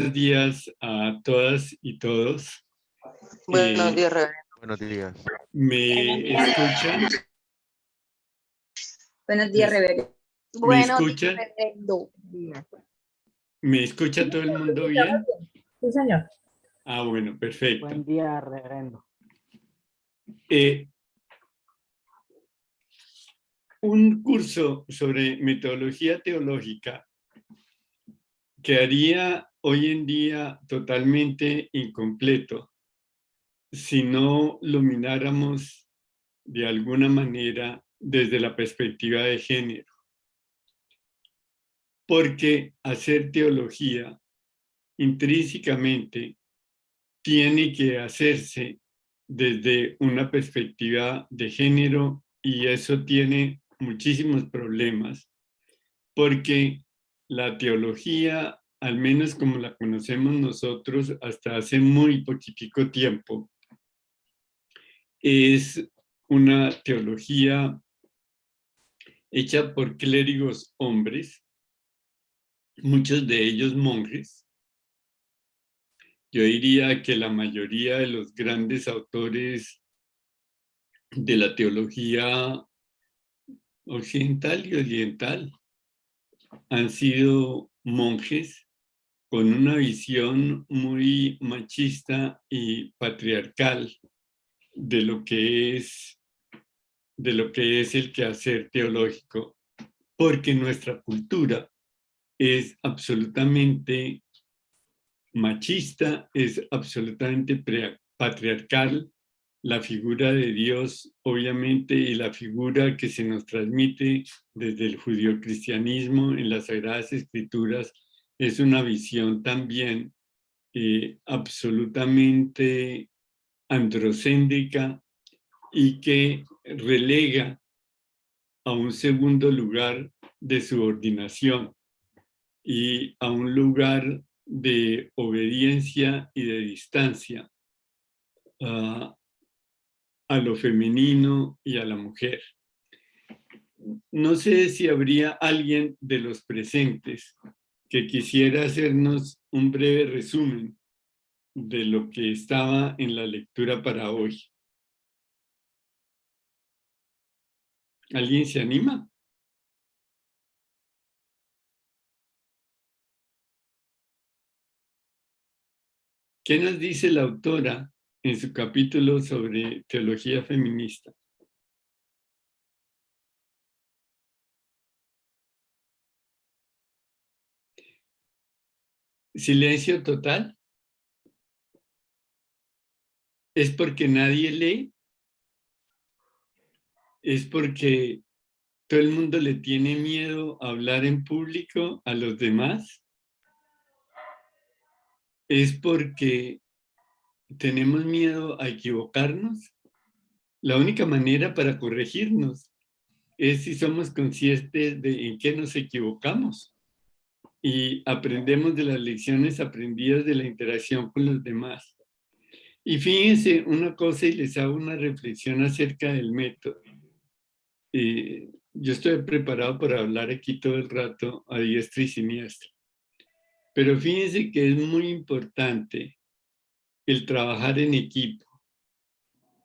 Buenos días a todas y todos. Buenos días, reverendo. Buenos días. ¿Me escuchan? Buenos días, reverendo. ¿Me escuchan? Reverendo. ¿Me escucha todo el mundo bien? Sí, señor. Ah, bueno, perfecto. Buen día, reverendo. Un curso sobre metodología teológica quedaría hoy en día totalmente incompleto si no lo miráramos de alguna manera desde la perspectiva de género. Porque hacer teología intrínsecamente tiene que hacerse desde una perspectiva de género y eso tiene muchísimos problemas porque la teología, al menos como la conocemos nosotros hasta hace muy poquitico tiempo, es una teología hecha por clérigos hombres, muchos de ellos monjes. Yo diría que la mayoría de los grandes autores de la teología occidental y oriental han sido monjes con una visión muy machista y patriarcal de lo que es el quehacer teológico, porque nuestra cultura es absolutamente machista, es absolutamente patriarcal. La figura de Dios, obviamente, y la figura que se nos transmite desde el judeocristianismo en las Sagradas Escrituras es una visión también absolutamente androcéntrica y que relega a un segundo lugar de subordinación y a un lugar de obediencia y de distancia a lo femenino y a la mujer. No sé si habría alguien de los presentes que quisiera hacernos un breve resumen de lo que estaba en la lectura para hoy. ¿Alguien se anima? ¿Qué nos dice la autora en su capítulo sobre teología feminista? Silencio total. ¿Es porque nadie lee? ¿Es porque todo el mundo le tiene miedo a hablar en público a los demás? ¿Es porque tenemos miedo a equivocarnos? La única manera para corregirnos es si somos conscientes de en qué nos equivocamos y aprendemos de las lecciones aprendidas de la interacción con los demás. Y fíjense una cosa y les hago una reflexión acerca del método. Yo estoy preparado para hablar aquí todo el rato a diestra y siniestra. Pero fíjense que es muy importante el trabajar en equipo.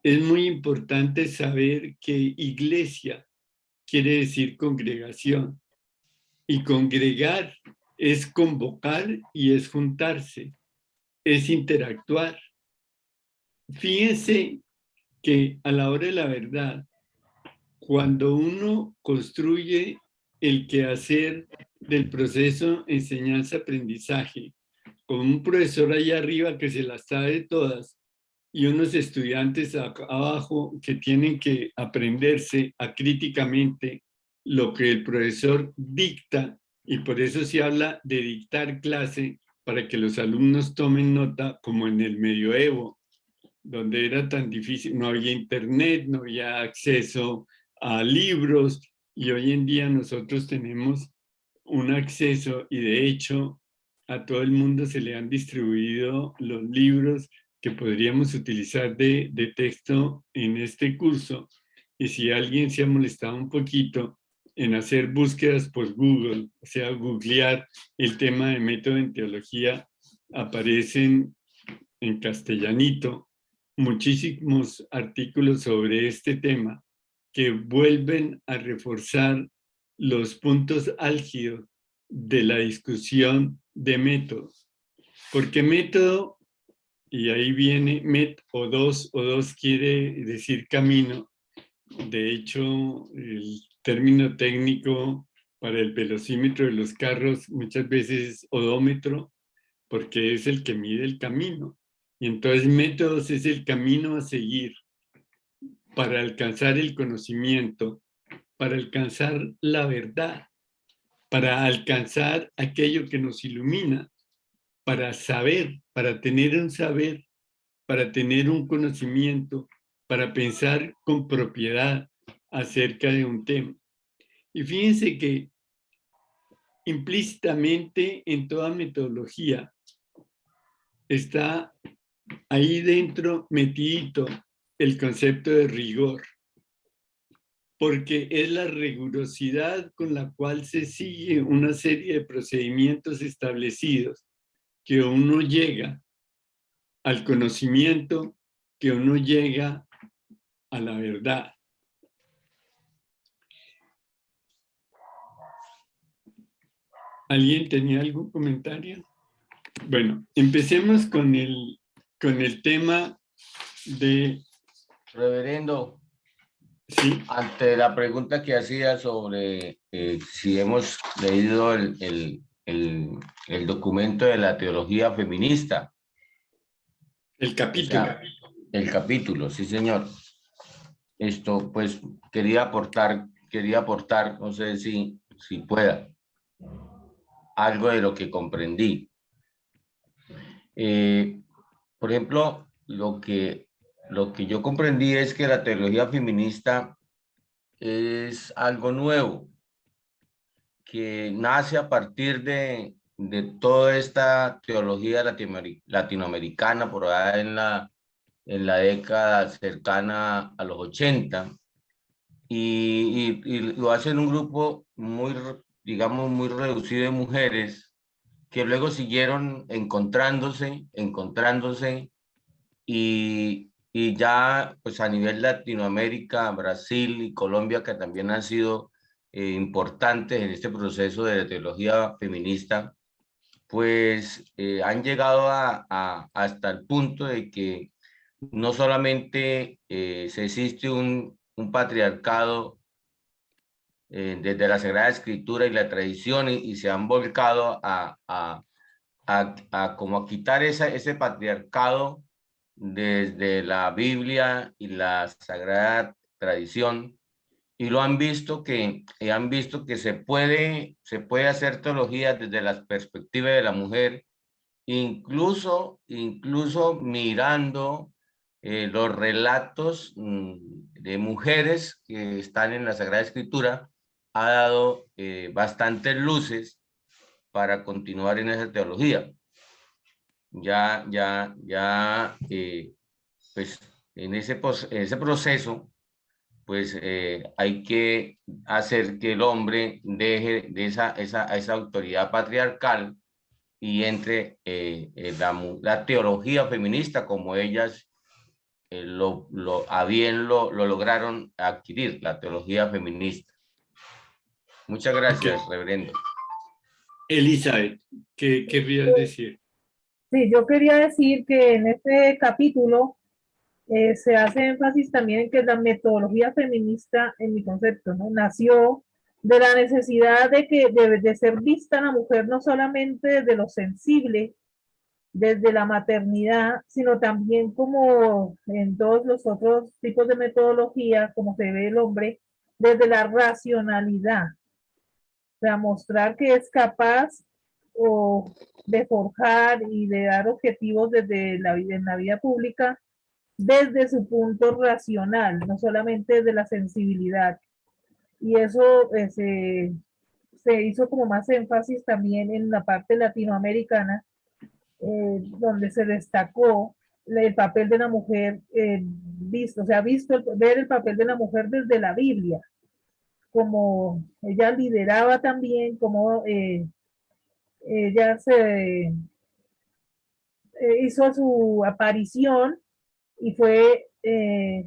Es muy importante saber que iglesia quiere decir congregación. Y congregar es convocar y es juntarse, es interactuar. Fíjense que a la hora de la verdad, cuando uno construye el quehacer del proceso enseñanza-aprendizaje, con un profesor allá arriba que se las sabe todas y unos estudiantes acá abajo que tienen que aprenderse acríticamente lo que el profesor dicta, y por eso se habla de dictar clase para que los alumnos tomen nota, como en el medioevo, donde era tan difícil, no había internet, no había acceso a libros, y hoy en día nosotros tenemos un acceso y de hecho a todo el mundo se le han distribuido los libros que podríamos utilizar de texto en este curso. Y si alguien se ha molestado un poquito en hacer búsquedas por Google, o sea, googlear el tema de método en teología, aparecen en castellanito muchísimos artículos sobre este tema que vuelven a reforzar los puntos álgidos de la discusión de método. Porque método, y ahí viene o dos quiere decir camino. De hecho, el término técnico para el velocímetro de los carros muchas veces es odómetro, porque es el que mide el camino. Y entonces métodos es el camino a seguir para alcanzar el conocimiento, para alcanzar la verdad, para alcanzar aquello que nos ilumina, para saber, para tener un saber, para tener un conocimiento, para pensar con propiedad acerca de un tema. Y fíjense que implícitamente en toda metodología está ahí dentro metidito el concepto de rigor, porque es la rigurosidad con la cual se sigue una serie de procedimientos establecidos, que uno llega al conocimiento, que uno llega a la verdad. ¿Alguien tenía algún comentario? Bueno, empecemos con el tema de... Reverendo, Sí. ante la pregunta que hacía sobre si hemos leído el documento de la teología feminista. El capítulo. O sea, el capítulo, sí, señor. Esto, pues, quería aportar, no sé si pueda, algo de lo que comprendí. Por ejemplo, lo que yo comprendí es que la teología feminista es algo nuevo, que nace a partir de toda esta teología latinoamericana por allá en la década cercana a los 80, y lo hacen un grupo muy, digamos, muy reducido de mujeres que luego siguieron encontrándose y ya pues a nivel Latinoamérica, Brasil y Colombia, que también han sido importantes en este proceso de teología feminista, pues han llegado hasta el punto de que no solamente se existe un patriarcado desde la Sagrada Escritura y la tradición y se han volcado a como a quitar ese patriarcado desde la Biblia y la Sagrada Tradición, y lo han visto que se puede hacer teología desde la perspectiva de la mujer, incluso mirando los relatos de mujeres que están en la Sagrada Escritura. Ha dado bastantes luces para continuar en esa teología. Pues en ese proceso, pues hay que hacer que el hombre deje de esa autoridad patriarcal y entre la teología feminista, como ellas lo lograron adquirir, la teología feminista. Muchas gracias, reverendo. Elizabeth, ¿qué querrías decir? Sí, yo quería decir que en este capítulo se hace énfasis también en que la metodología feminista, en mi concepto, ¿no?, nació de la necesidad de que debe de ser vista la mujer no solamente desde lo sensible, desde la maternidad, sino también como en todos los otros tipos de metodología, como se ve el hombre, desde la racionalidad, para mostrar que es capaz de forjar y de dar objetivos desde la vida, en la vida pública, desde su punto racional, no solamente desde la sensibilidad. Y eso se hizo como más énfasis también en la parte latinoamericana, donde se destacó el papel de la mujer, ver el papel de la mujer desde la Biblia, como ella lideraba también, como ella hizo su aparición y fue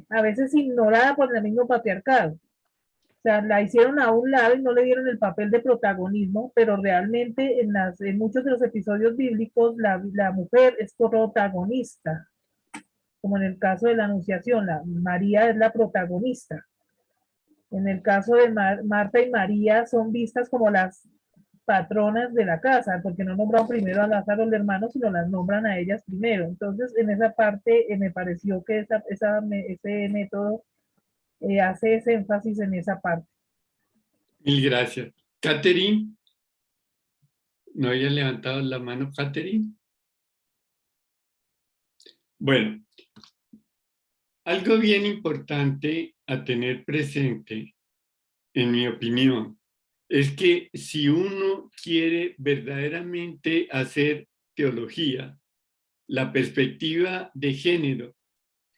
a veces ignorada por el mismo patriarcado. O sea, la hicieron a un lado y no le dieron el papel de protagonismo, pero realmente en muchos de los episodios bíblicos la mujer es protagonista, como en el caso de la Anunciación, María es la protagonista. En el caso de Marta y María son vistas como las patronas de la casa, porque no nombran primero a Lázaro el hermano, sino las nombran a ellas primero. Entonces, en esa parte me pareció que ese método hace ese énfasis en esa parte. Mil gracias. Catherine, ¿no había levantado la mano Catherine? Bueno, algo bien importante a tener presente, en mi opinión, es que si uno quiere verdaderamente hacer teología, la perspectiva de género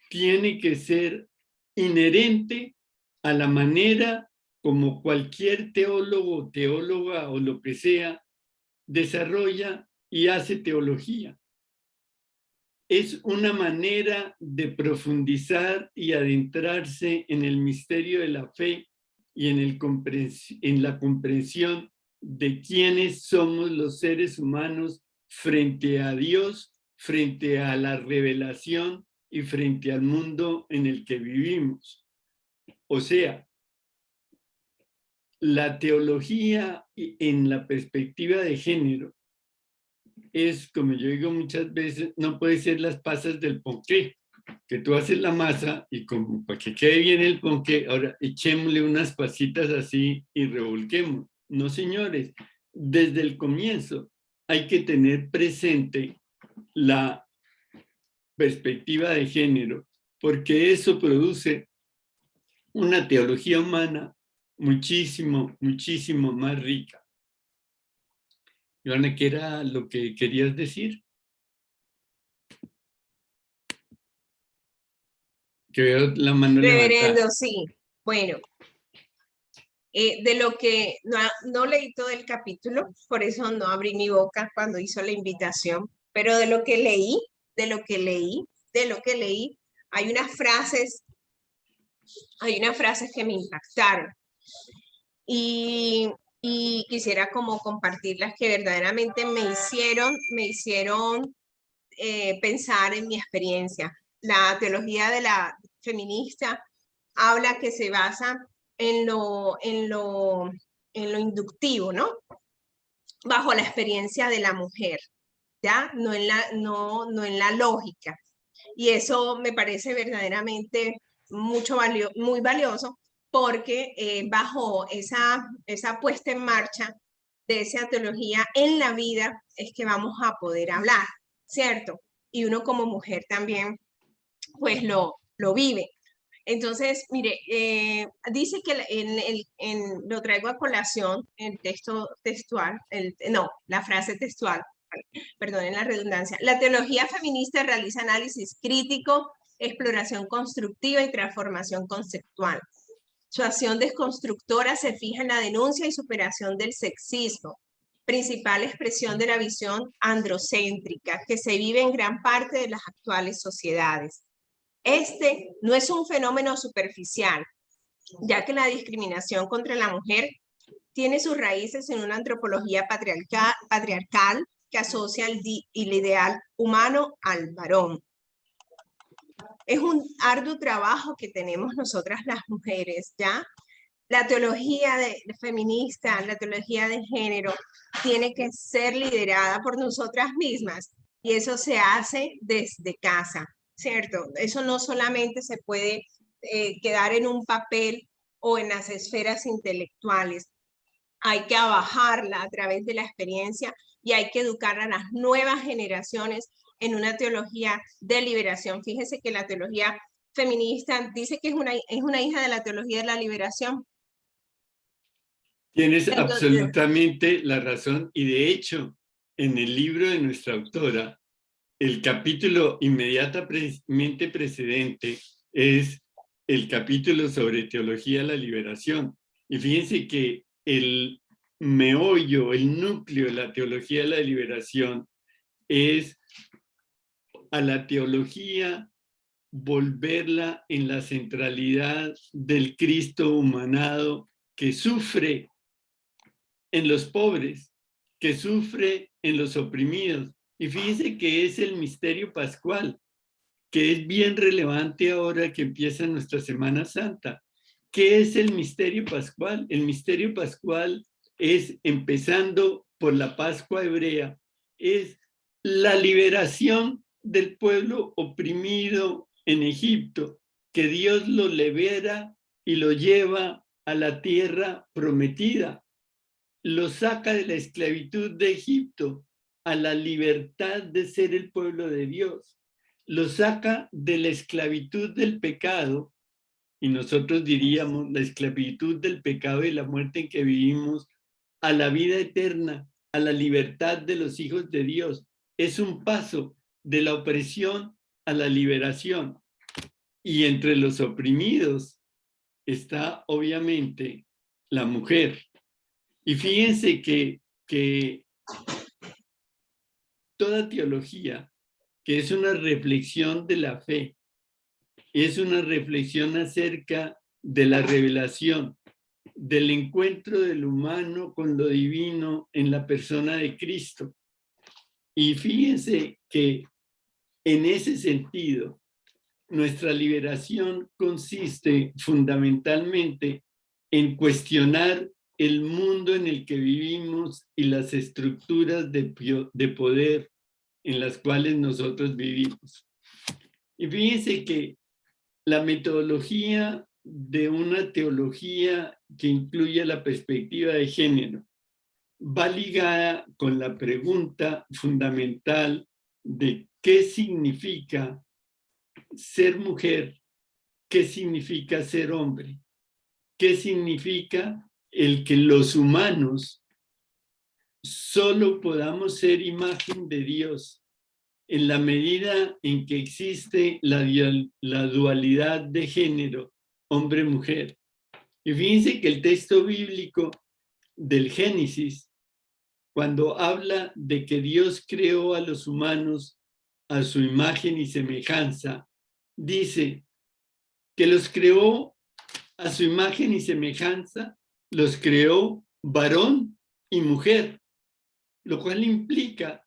tiene que ser inherente a la manera como cualquier teólogo, teóloga o lo que sea, desarrolla y hace teología. Es una manera de profundizar y adentrarse en el misterio de la fe y en la comprensión de quiénes somos los seres humanos frente a Dios, frente a la revelación y frente al mundo en el que vivimos. O sea, la teología en la perspectiva de género es, como yo digo muchas veces, no puede ser las pasas del ponqué, que tú haces la masa y como para que quede bien el ponqué, ahora echémosle unas pasitas así y revolquemos. No, señores, desde el comienzo hay que tener presente la perspectiva de género, porque eso produce una teología humana muchísimo, muchísimo más rica. Joana, ¿qué era lo que querías decir? Que veo la mano levantada. Reverendo, sí. Bueno, de lo que no leí todo el capítulo, por eso no abrí mi boca cuando hizo la invitación, pero de lo que leí, hay unas frases que me impactaron y quisiera como compartirlas que verdaderamente me hicieron pensar en mi experiencia. La teología de la feminista habla que se basa en lo inductivo, ¿no? Bajo la experiencia de la mujer, ¿ya? No en la lógica. Y eso me parece verdaderamente muy valioso porque bajo esa puesta en marcha de esa teología en la vida es que vamos a poder hablar, ¿cierto? Y uno como mujer también, pues lo vive. Entonces, mire, dice que lo traigo a colación, el texto textual, la frase textual, perdonen la redundancia. La teología feminista realiza análisis crítico, exploración constructiva y transformación conceptual. Su acción desconstructora se fija en la denuncia y superación del sexismo, principal expresión de la visión androcéntrica que se vive en gran parte de las actuales sociedades. Este no es un fenómeno superficial, ya que la discriminación contra la mujer tiene sus raíces en una antropología patriarcal que asocia el ideal humano al varón. Es un arduo trabajo que tenemos nosotras las mujeres, ¿ya? La teología feminista, la teología de género, tiene que ser liderada por nosotras mismas y eso se hace desde casa, ¿cierto? Eso no solamente se puede quedar en un papel o en las esferas intelectuales. Hay que bajarla a través de la experiencia y hay que educar a las nuevas generaciones en una teología de liberación. Fíjese que la teología feminista dice que es una hija de la teología de la liberación. Tienes absolutamente la razón y de hecho, en el libro de nuestra autora, el capítulo inmediatamente precedente es el capítulo sobre teología de la liberación. Y fíjense que el meollo, el núcleo de la teología de la liberación es a la teología, volverla en la centralidad del Cristo humanado que sufre en los pobres, que sufre en los oprimidos. Y fíjense que es el misterio pascual, que es bien relevante ahora que empieza nuestra Semana Santa. ¿Qué es el misterio pascual? El misterio pascual es, empezando por la Pascua hebrea, es la liberación del pueblo oprimido en Egipto, que Dios lo libera y lo lleva a la tierra prometida, lo saca de la esclavitud de Egipto a la libertad de ser el pueblo de Dios, lo saca de la esclavitud del pecado, y nosotros diríamos la esclavitud del pecado y la muerte en que vivimos, a la vida eterna, a la libertad de los hijos de Dios. Es un paso de la opresión a la liberación. Y entre los oprimidos está obviamente la mujer. Y fíjense que toda teología, que es una reflexión de la fe, es una reflexión acerca de la revelación, del encuentro del humano con lo divino en la persona de Cristo. Y fíjense que en ese sentido, nuestra liberación consiste fundamentalmente en cuestionar el mundo en el que vivimos y las estructuras de poder en las cuales nosotros vivimos. Y fíjense que la metodología de una teología que incluye la perspectiva de género va ligada con la pregunta fundamental de qué significa ser mujer, qué significa ser hombre, qué significa el que los humanos solo podamos ser imagen de Dios en la medida en que existe la dualidad de género, hombre-mujer. Y fíjense que el texto bíblico del Génesis, cuando habla de que Dios creó a los humanos a su imagen y semejanza, dice que los creó a su imagen y semejanza, los creó varón y mujer, lo cual implica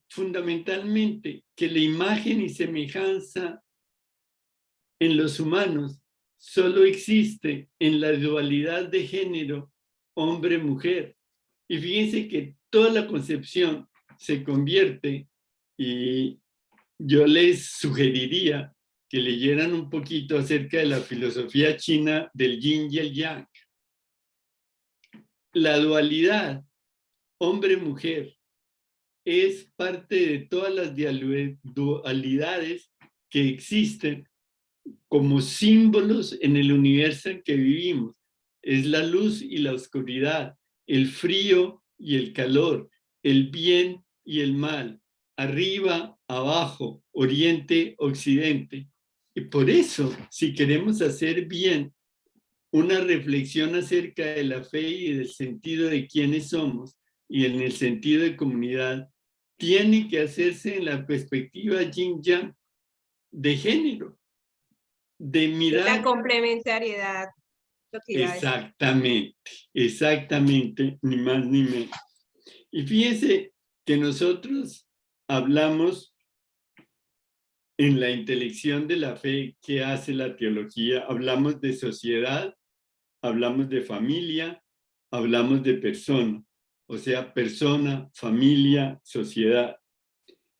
fundamentalmente que la imagen y semejanza en los humanos solo existe en la dualidad de género hombre-mujer. Y fíjense que toda la concepción se convierte, y yo les sugeriría que leyeran un poquito acerca de la filosofía china del yin y el yang. La dualidad hombre-mujer es parte de todas las dualidades que existen como símbolos en el universo en que vivimos. Es la luz y la oscuridad, el frío y el calor, el bien y el mal, arriba, abajo, oriente, occidente. Y por eso, si queremos hacer bien una reflexión acerca de la fe y del sentido de quiénes somos y en el sentido de comunidad, tiene que hacerse en la perspectiva yin-yang de género, de mirar. La complementariedad. Exactamente, exactamente, ni más ni menos. Y fíjense que nosotros hablamos en la intelección de la fe que hace la teología, hablamos de sociedad, hablamos de familia, hablamos de persona, o sea, persona, familia, sociedad.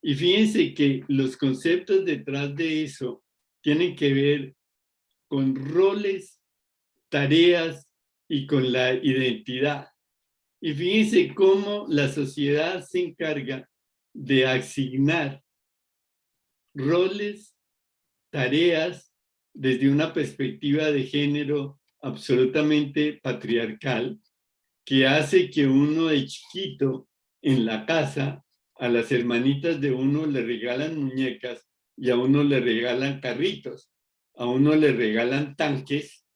Y fíjense que los conceptos detrás de eso tienen que ver con roles, tareas y con la identidad. Y fíjense cómo la sociedad se encarga de asignar roles, tareas desde una perspectiva de género absolutamente patriarcal, que hace que uno de chiquito en la casa, a las hermanitas de uno le regalan muñecas y a uno le regalan carritos, a uno le regalan tanques,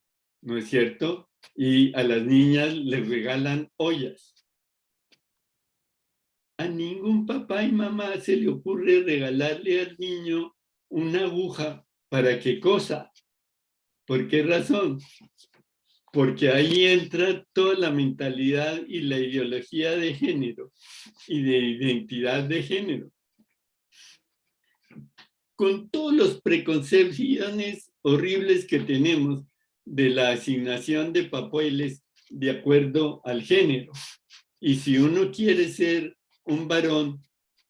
¿no es cierto? Y a las niñas les regalan ollas. a ningún papá y mamá se le ocurre regalarle al niño una aguja para qué cosa. ¿Por qué razón? Porque ahí entra toda la mentalidad y la ideología de género y de identidad de género. Con todos los preconcepciones horribles que tenemos de la asignación de papeles de acuerdo al género. Y si uno quiere ser un varón,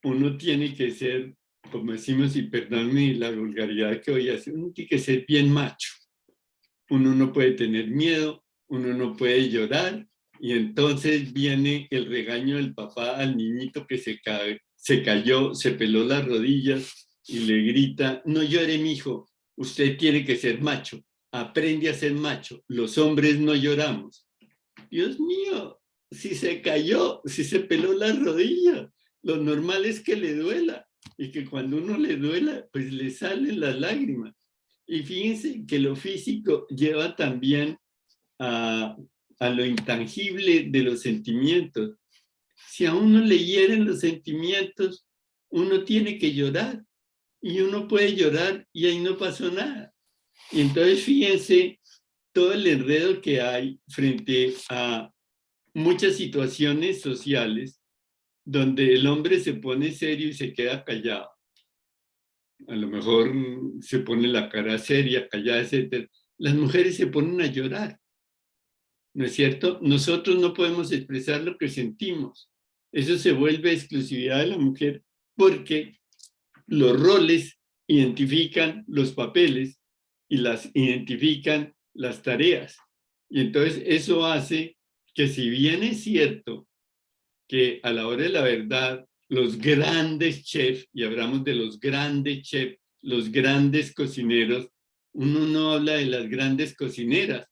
uno tiene que ser, como decimos, y perdónenme la vulgaridad que voy a hacer, uno tiene que ser bien macho. Uno no puede tener miedo, uno no puede llorar, y entonces viene el regaño del papá al niñito que se cayó, se peló las rodillas y le grita: no llore, mijo, usted tiene que ser macho, aprende a ser macho, los hombres no lloramos. Dios mío, si se cayó, si se peló las rodillas, lo normal es que le duela, y que cuando uno le duela, pues le salen las lágrimas. Y fíjense que lo físico lleva también a lo intangible de los sentimientos. Si a uno le hieren los sentimientos, uno tiene que llorar, y uno puede llorar y ahí no pasó nada. Y entonces fíjense todo el enredo que hay frente a muchas situaciones sociales donde el hombre se pone serio y se queda callado. A lo mejor se pone la cara seria, callada, etc. Las mujeres se ponen a llorar, ¿no es cierto? Nosotros no podemos expresar lo que sentimos. Eso se vuelve exclusividad de la mujer porque los roles identifican los papeles y las identifican las tareas. Y entonces eso hace que, si bien es cierto que a la hora de la verdad los grandes chefs, y hablamos de los grandes chefs, los grandes cocineros, uno no habla de las grandes cocineras,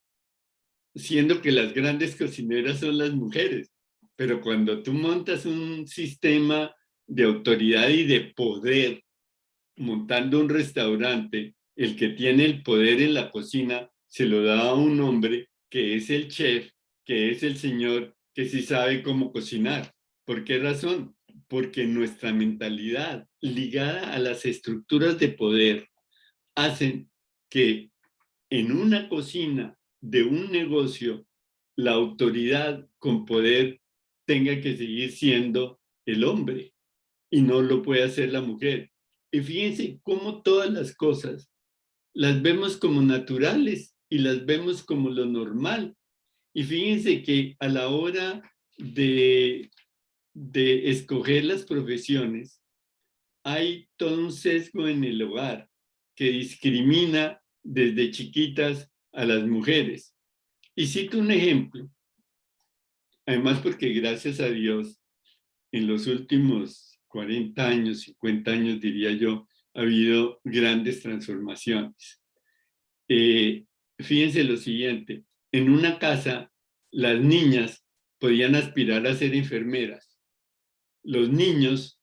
siendo que las grandes cocineras son las mujeres. Pero cuando tú montas un sistema de autoridad y de poder, montando un restaurante, el que tiene el poder en la cocina se lo da a un hombre que es el chef, que es el señor que sí sabe cómo cocinar. ¿Por qué razón? Porque nuestra mentalidad ligada a las estructuras de poder hacen que en una cocina de un negocio la autoridad con poder tenga que seguir siendo el hombre y no lo puede hacer la mujer. Y fíjense cómo todas las cosas las vemos como naturales y las vemos como lo normal. Y fíjense que a la hora de escoger las profesiones, hay todo un sesgo en el hogar que discrimina desde chiquitas a las mujeres. Y cito un ejemplo, además porque gracias a Dios, en los últimos 40 años, 50 años diría yo, ha habido grandes transformaciones. Fíjense lo siguiente, en una casa las niñas podían aspirar a ser enfermeras. Los niños,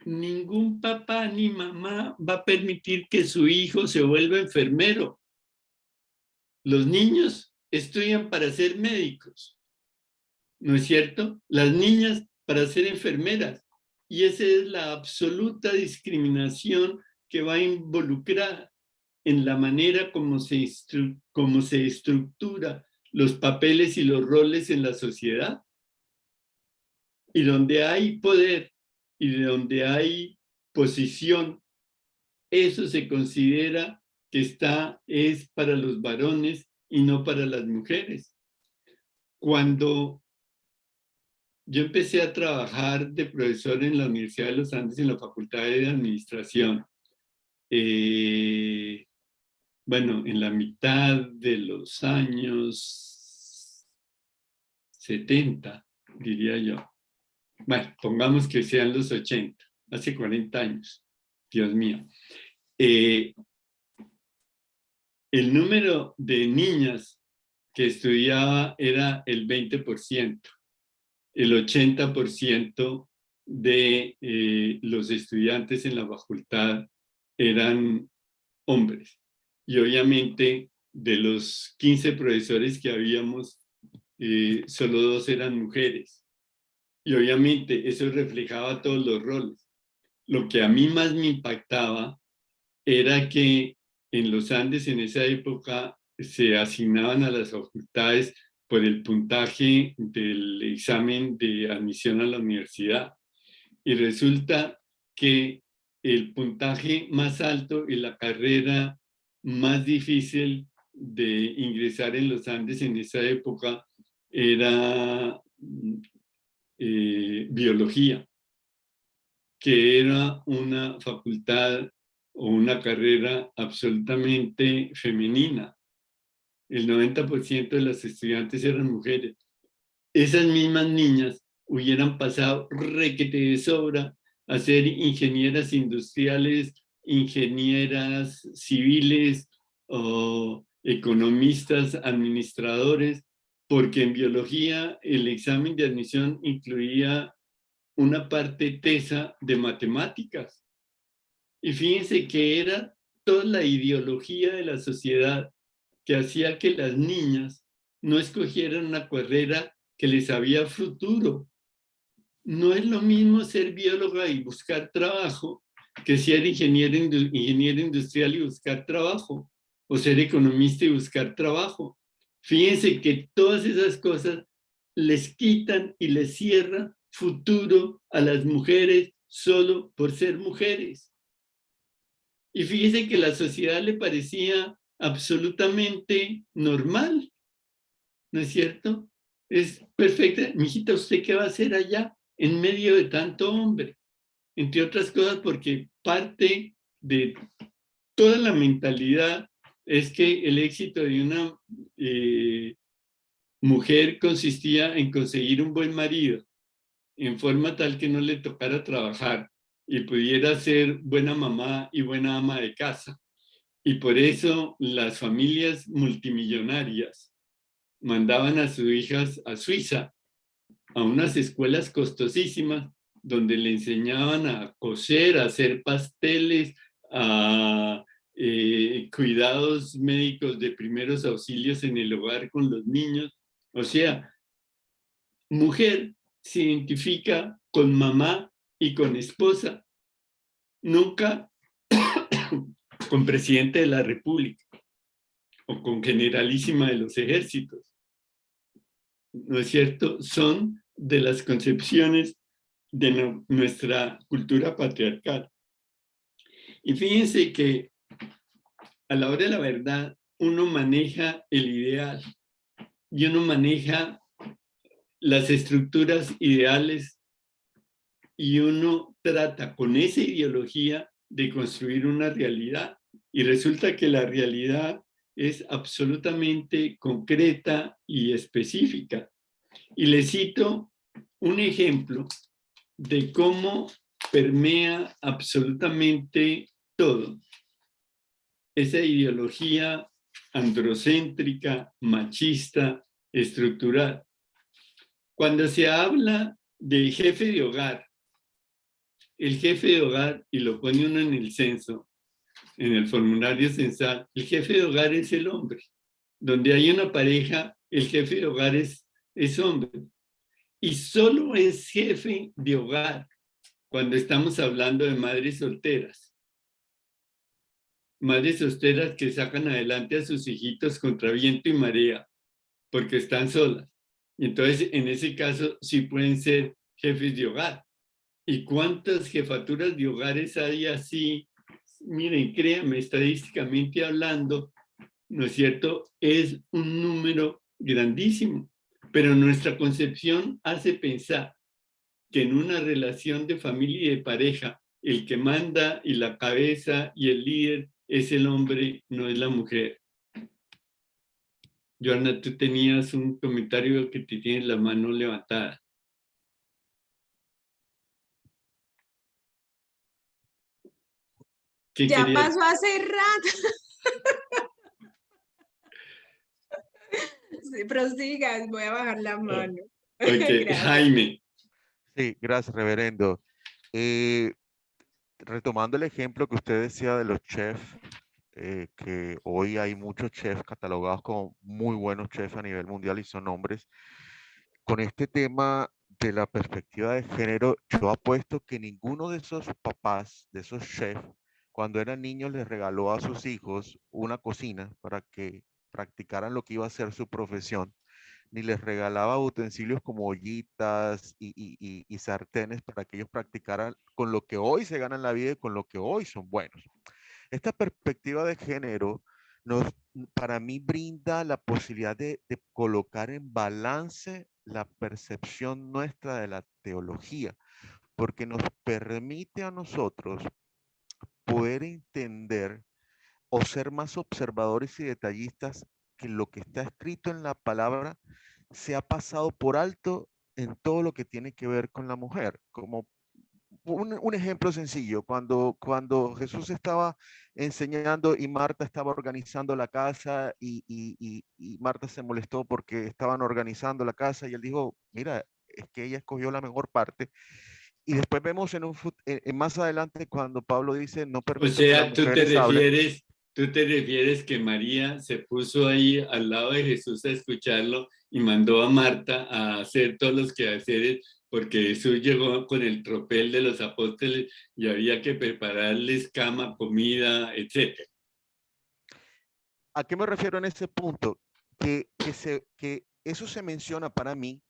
ningún papá ni mamá va a permitir que su hijo se vuelva enfermero. Los niños estudian para ser médicos, ¿no es cierto? Las niñas para ser enfermeras. Y esa es la absoluta discriminación que va involucrada en la manera como se estructura los papeles y los roles en la sociedad. Y donde hay poder y donde hay posición, eso se considera que es para los varones y no para las mujeres. Cuando yo empecé a trabajar de profesor en la Universidad de los Andes, en la Facultad de Administración, bueno, en la mitad de los años 70, diría yo. Bueno, pongamos que sean los 80, hace 40 años, Dios mío. El número de niñas que estudiaba era el 20%. El 80% de los estudiantes en la facultad eran hombres. Y obviamente de los 15 profesores que habíamos, solo 2 eran mujeres. Y obviamente eso reflejaba todos los roles. Lo que a mí más me impactaba era que en los Andes en esa época se asignaban a las facultades por el puntaje del examen de admisión a la universidad. Y resulta que el puntaje más alto y la carrera más difícil de ingresar en los Andes en esa época era biología, que era una facultad o una carrera absolutamente femenina. El 90% de las estudiantes eran mujeres. Esas mismas niñas hubieran pasado requete de sobra a ser ingenieras industriales, ingenieras civiles o economistas, administradores, porque en biología el examen de admisión incluía una parte tesa de matemáticas. Y fíjense que era toda la ideología de la sociedad que hacía que las niñas no escogieran una carrera que les había futuro. No es lo mismo ser bióloga y buscar trabajo que ser ingeniero industrial y buscar trabajo, o ser economista y buscar trabajo. Fíjense que todas esas cosas les quitan y les cierran futuro a las mujeres solo por ser mujeres. Y fíjense que a la sociedad le parecía absolutamente normal, ¿no es cierto? Es perfecta. Mijita, ¿usted qué va a hacer allá en medio de tanto hombre? Entre otras cosas porque parte de toda la mentalidad es que el éxito de una mujer consistía en conseguir un buen marido, en forma tal que no le tocara trabajar y pudiera ser buena mamá y buena ama de casa. Y por eso las familias multimillonarias mandaban a sus hijas a Suiza, a unas escuelas costosísimas, donde le enseñaban a coser, a hacer pasteles, a cuidados médicos de primeros auxilios en el hogar con los niños. O sea, mujer se identifica con mamá y con esposa, nunca con presidente de la República o con generalísima de los ejércitos. ¿No es cierto? Son de las concepciones de nuestra cultura patriarcal. Y fíjense que a la hora de la verdad uno maneja el ideal y uno maneja las estructuras ideales y uno trata con esa ideología de construir una realidad. Y resulta que la realidad es absolutamente concreta y específica. Y les cito un ejemplo de cómo permea absolutamente todo. Esa ideología androcéntrica, machista, estructural. Cuando se habla del jefe de hogar, el jefe de hogar, y lo pone uno en el censo, en el formulario censal, el jefe de hogar es el hombre. Donde hay una pareja, el jefe de hogar es hombre. Y solo es jefe de hogar cuando estamos hablando de madres solteras. Madres solteras que sacan adelante a sus hijitos contra viento y marea, porque están solas. Y entonces, en ese caso, sí pueden ser jefes de hogar. ¿Y cuántas jefaturas de hogares hay así? Miren, créanme, estadísticamente hablando, ¿no es cierto? Es un número grandísimo, pero nuestra concepción hace pensar que en una relación de familia y de pareja, el que manda y la cabeza y el líder es el hombre, no es la mujer. Joana, tú tenías un comentario que te tienes la mano levantada. Ya pasó hace rato. Sí, prosigan, voy a bajar la mano. Ok, Jaime. Sí, gracias, reverendo. Retomando el ejemplo que usted decía de los chefs, que hoy hay muchos chefs catalogados como muy buenos chefs a nivel mundial y son hombres. Con este tema de la perspectiva de género, yo apuesto que ninguno de esos papás, de esos chefs, cuando eran niños les regaló a sus hijos una cocina para que practicaran lo que iba a ser su profesión, ni les regalaba utensilios como ollitas y sartenes para que ellos practicaran con lo que hoy se ganan la vida y con lo que hoy son buenos. Esta perspectiva de género para mí brinda la posibilidad de colocar en balance la percepción nuestra de la teología, porque nos permite a nosotros poder entender o ser más observadores y detallistas que lo que está escrito en la palabra se ha pasado por alto en todo lo que tiene que ver con la mujer. Como un ejemplo sencillo, cuando Jesús estaba enseñando y Marta estaba organizando la casa y Marta se molestó porque estaban organizando la casa y él dijo, mira, es que ella escogió la mejor parte. Y después vemos más adelante cuando Pablo dice, no O permito que las sea, mujeres hablen. tú te refieres que María se puso ahí al lado de Jesús a escucharlo y mandó a Marta a hacer todos los quehaceres porque Jesús llegó con el tropel de los apóstoles y había que prepararles cama, comida, etc. ¿A qué me refiero en ese punto? Que eso se menciona para mí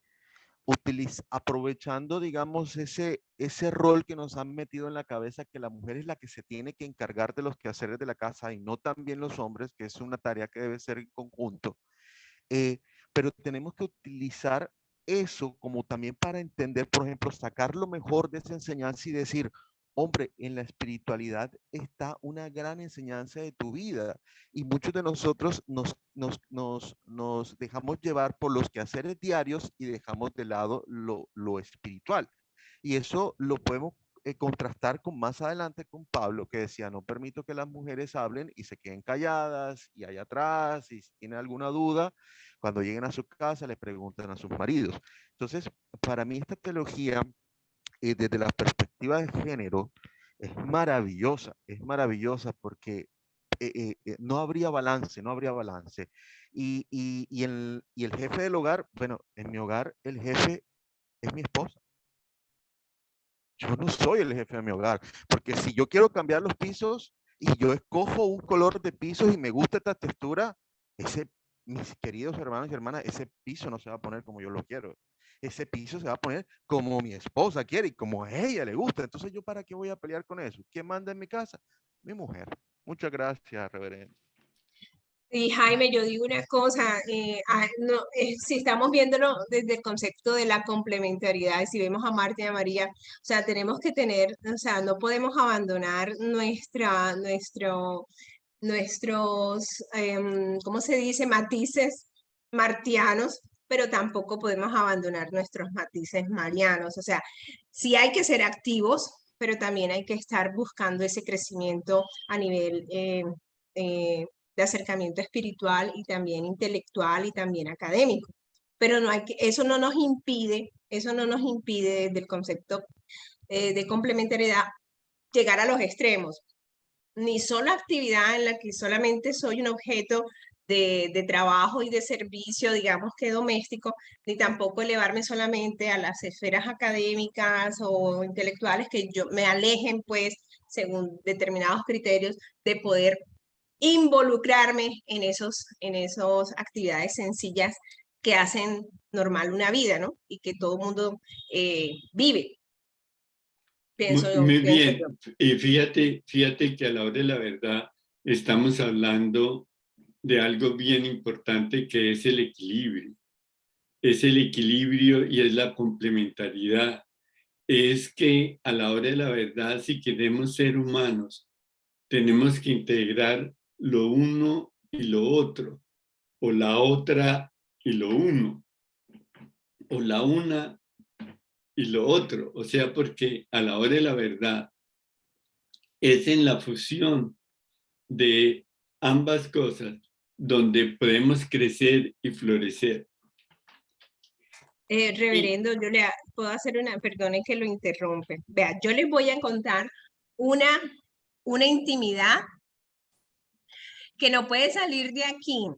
aprovechando, digamos, ese rol que nos han metido en la cabeza, que la mujer es la que se tiene que encargar de los quehaceres de la casa y no también los hombres, que es una tarea que debe ser en conjunto. Pero tenemos que utilizar eso como también para entender, por ejemplo, sacar lo mejor de esa enseñanza y decir, hombre, en la espiritualidad está una gran enseñanza de tu vida y muchos de nosotros nos dejamos llevar por los quehaceres diarios y dejamos de lado lo espiritual. Y eso lo podemos contrastar con más adelante con Pablo, que decía, no permito que las mujeres hablen y se queden calladas y allá atrás, y si tienen alguna duda, cuando lleguen a su casa le preguntan a sus maridos. Entonces, para mí esta teología, desde la perspectiva de género, es maravillosa porque no habría balance, no habría balance. Y el jefe del hogar, bueno, en mi hogar el jefe es mi esposa. Yo no soy el jefe de mi hogar, porque si yo quiero cambiar los pisos y yo escojo un color de pisos y me gusta esta textura, mis queridos hermanos y hermanas, ese piso no se va a poner como yo lo quiero. Ese piso se va a poner como mi esposa quiere y como a ella le gusta. Entonces, ¿yo para qué voy a pelear con eso? ¿Quién manda en mi casa? Mi mujer. Muchas gracias, reverendo. Y Jaime, yo digo una cosa, si estamos viéndolo desde el concepto de la complementariedad, si vemos a Marta y a María, o sea, tenemos que tener, o sea, no podemos abandonar nuestros, ¿cómo se dice? Matices martianos, pero tampoco podemos abandonar nuestros matices marianos. O sea, sí hay que ser activos, pero también hay que estar buscando ese crecimiento a nivel de acercamiento espiritual y también intelectual y también académico. Pero no hay que, eso no nos impide desde el concepto de complementariedad llegar a los extremos. Ni solo actividad en la que solamente soy un objeto de trabajo y de servicio, digamos que doméstico, ni tampoco elevarme solamente a las esferas académicas o intelectuales que yo me alejen, pues, según determinados criterios, de poder involucrarme en esos actividades sencillas que hacen normal una vida, ¿no? Y que todo el mundo vive. Muy Pienso bien. yo. Y fíjate que a la hora de la verdad estamos hablando de algo bien importante que es el equilibrio. Es el equilibrio y es la complementariedad. Es que a la hora de la verdad, si queremos ser humanos, tenemos que integrar lo uno y lo otro, o la otra y lo uno, o la una y lo otro. O sea, porque a la hora de la verdad es en la fusión de ambas cosas donde podemos crecer y florecer. Reverendo, yo le puedo hacer perdone que lo interrumpe. Vea, yo les voy a contar una intimidad que no puede salir de aquí,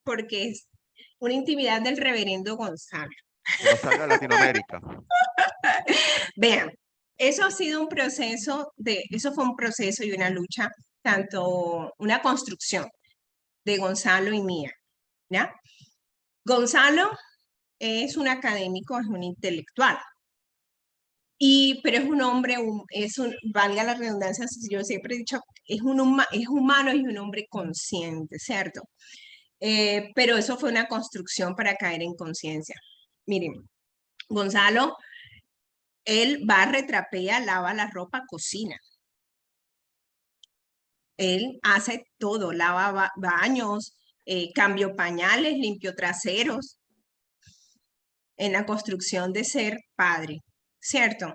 porque es una intimidad del reverendo Gonzalo. Que no salga de Latinoamérica. Vean, eso ha sido un proceso eso fue un proceso y una lucha, tanto una construcción de Gonzalo y mía, ¿ya? Gonzalo es un académico, es un intelectual, pero es un hombre, valga la redundancia, yo siempre he dicho, es humano y un hombre consciente, ¿cierto? Pero eso fue una construcción para caer en conciencia. Miren, Gonzalo, él barre, trapea, lava la ropa, cocina. Él hace todo, lava baños, cambio pañales, limpio traseros, en la construcción de ser padre, ¿cierto?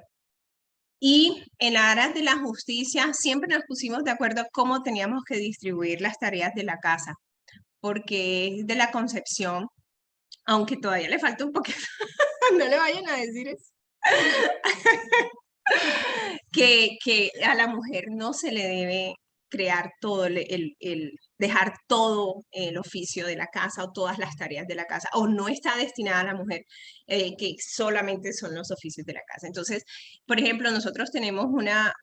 Y en aras de la justicia siempre nos pusimos de acuerdo cómo teníamos que distribuir las tareas de la casa, porque es de la concepción, aunque todavía le falta un poquito, no le vayan a decir eso, que a la mujer no se le debe crear todo dejar todo el oficio de la casa o todas las tareas de la casa, o no está destinada a la mujer, que solamente son los oficios de la casa. Entonces, por ejemplo, nosotros tenemos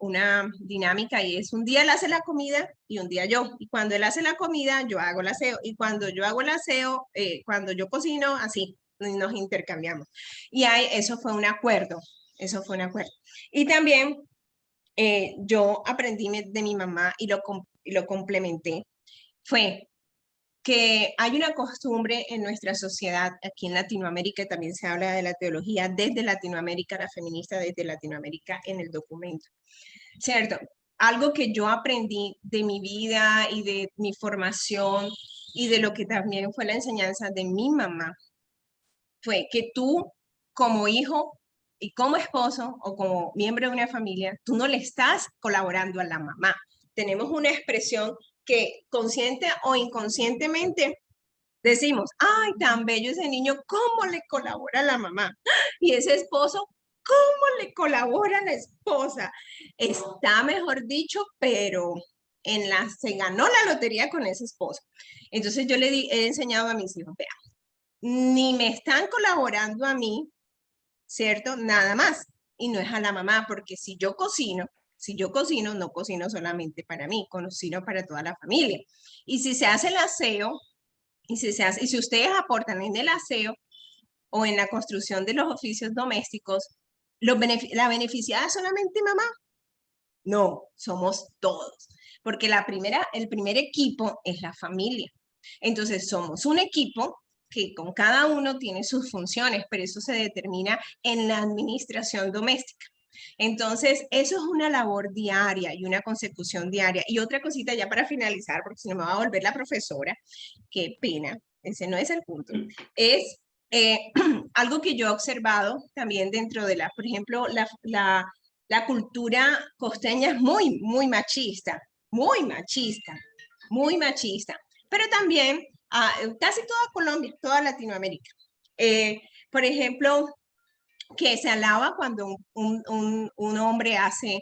una dinámica y es un día él hace la comida y un día yo. Y cuando él hace la comida, yo hago el aseo. Y cuando yo hago el aseo, cuando yo cocino, así nos intercambiamos. Y eso fue un acuerdo. Eso fue un acuerdo. Y también yo aprendí de mi mamá y lo complementé, fue que hay una costumbre en nuestra sociedad, aquí en Latinoamérica, también se habla de la teología desde Latinoamérica, la feminista desde Latinoamérica en el documento, ¿cierto? Algo que yo aprendí de mi vida y de mi formación y de lo que también fue la enseñanza de mi mamá, fue que tú como hijo y como esposo o como miembro de una familia, tú no le estás colaborando a la mamá. Tenemos una expresión que consciente o inconscientemente decimos, ay, tan bello ese niño, ¿cómo le colabora a la mamá? Y ese esposo, ¿cómo le colabora a la esposa? Está, mejor dicho, pero se ganó la lotería con ese esposo. Entonces yo he enseñado a mis hijos, vean, ni me están colaborando a mí, ¿cierto? Nada más. Y no es a la mamá, porque si yo cocino, no cocino solamente para mí, cocino para toda la familia. Y si se hace el aseo, y si ustedes aportan en el aseo o en la construcción de los oficios domésticos, ¿la beneficiada es solamente mamá? No, somos todos. Porque el primer equipo es la familia. Entonces, somos un equipo que con cada uno tiene sus funciones, pero eso se determina en la administración doméstica. Entonces, eso es una labor diaria y una consecución diaria. Y otra cosita ya para finalizar, porque si no me va a volver la profesora, qué pena, ese no es el punto, es algo que yo he observado también dentro de por ejemplo, la cultura costeña es muy, muy machista, muy machista, muy machista, pero también casi toda Colombia, toda Latinoamérica. Por ejemplo, que se alaba cuando un hombre hace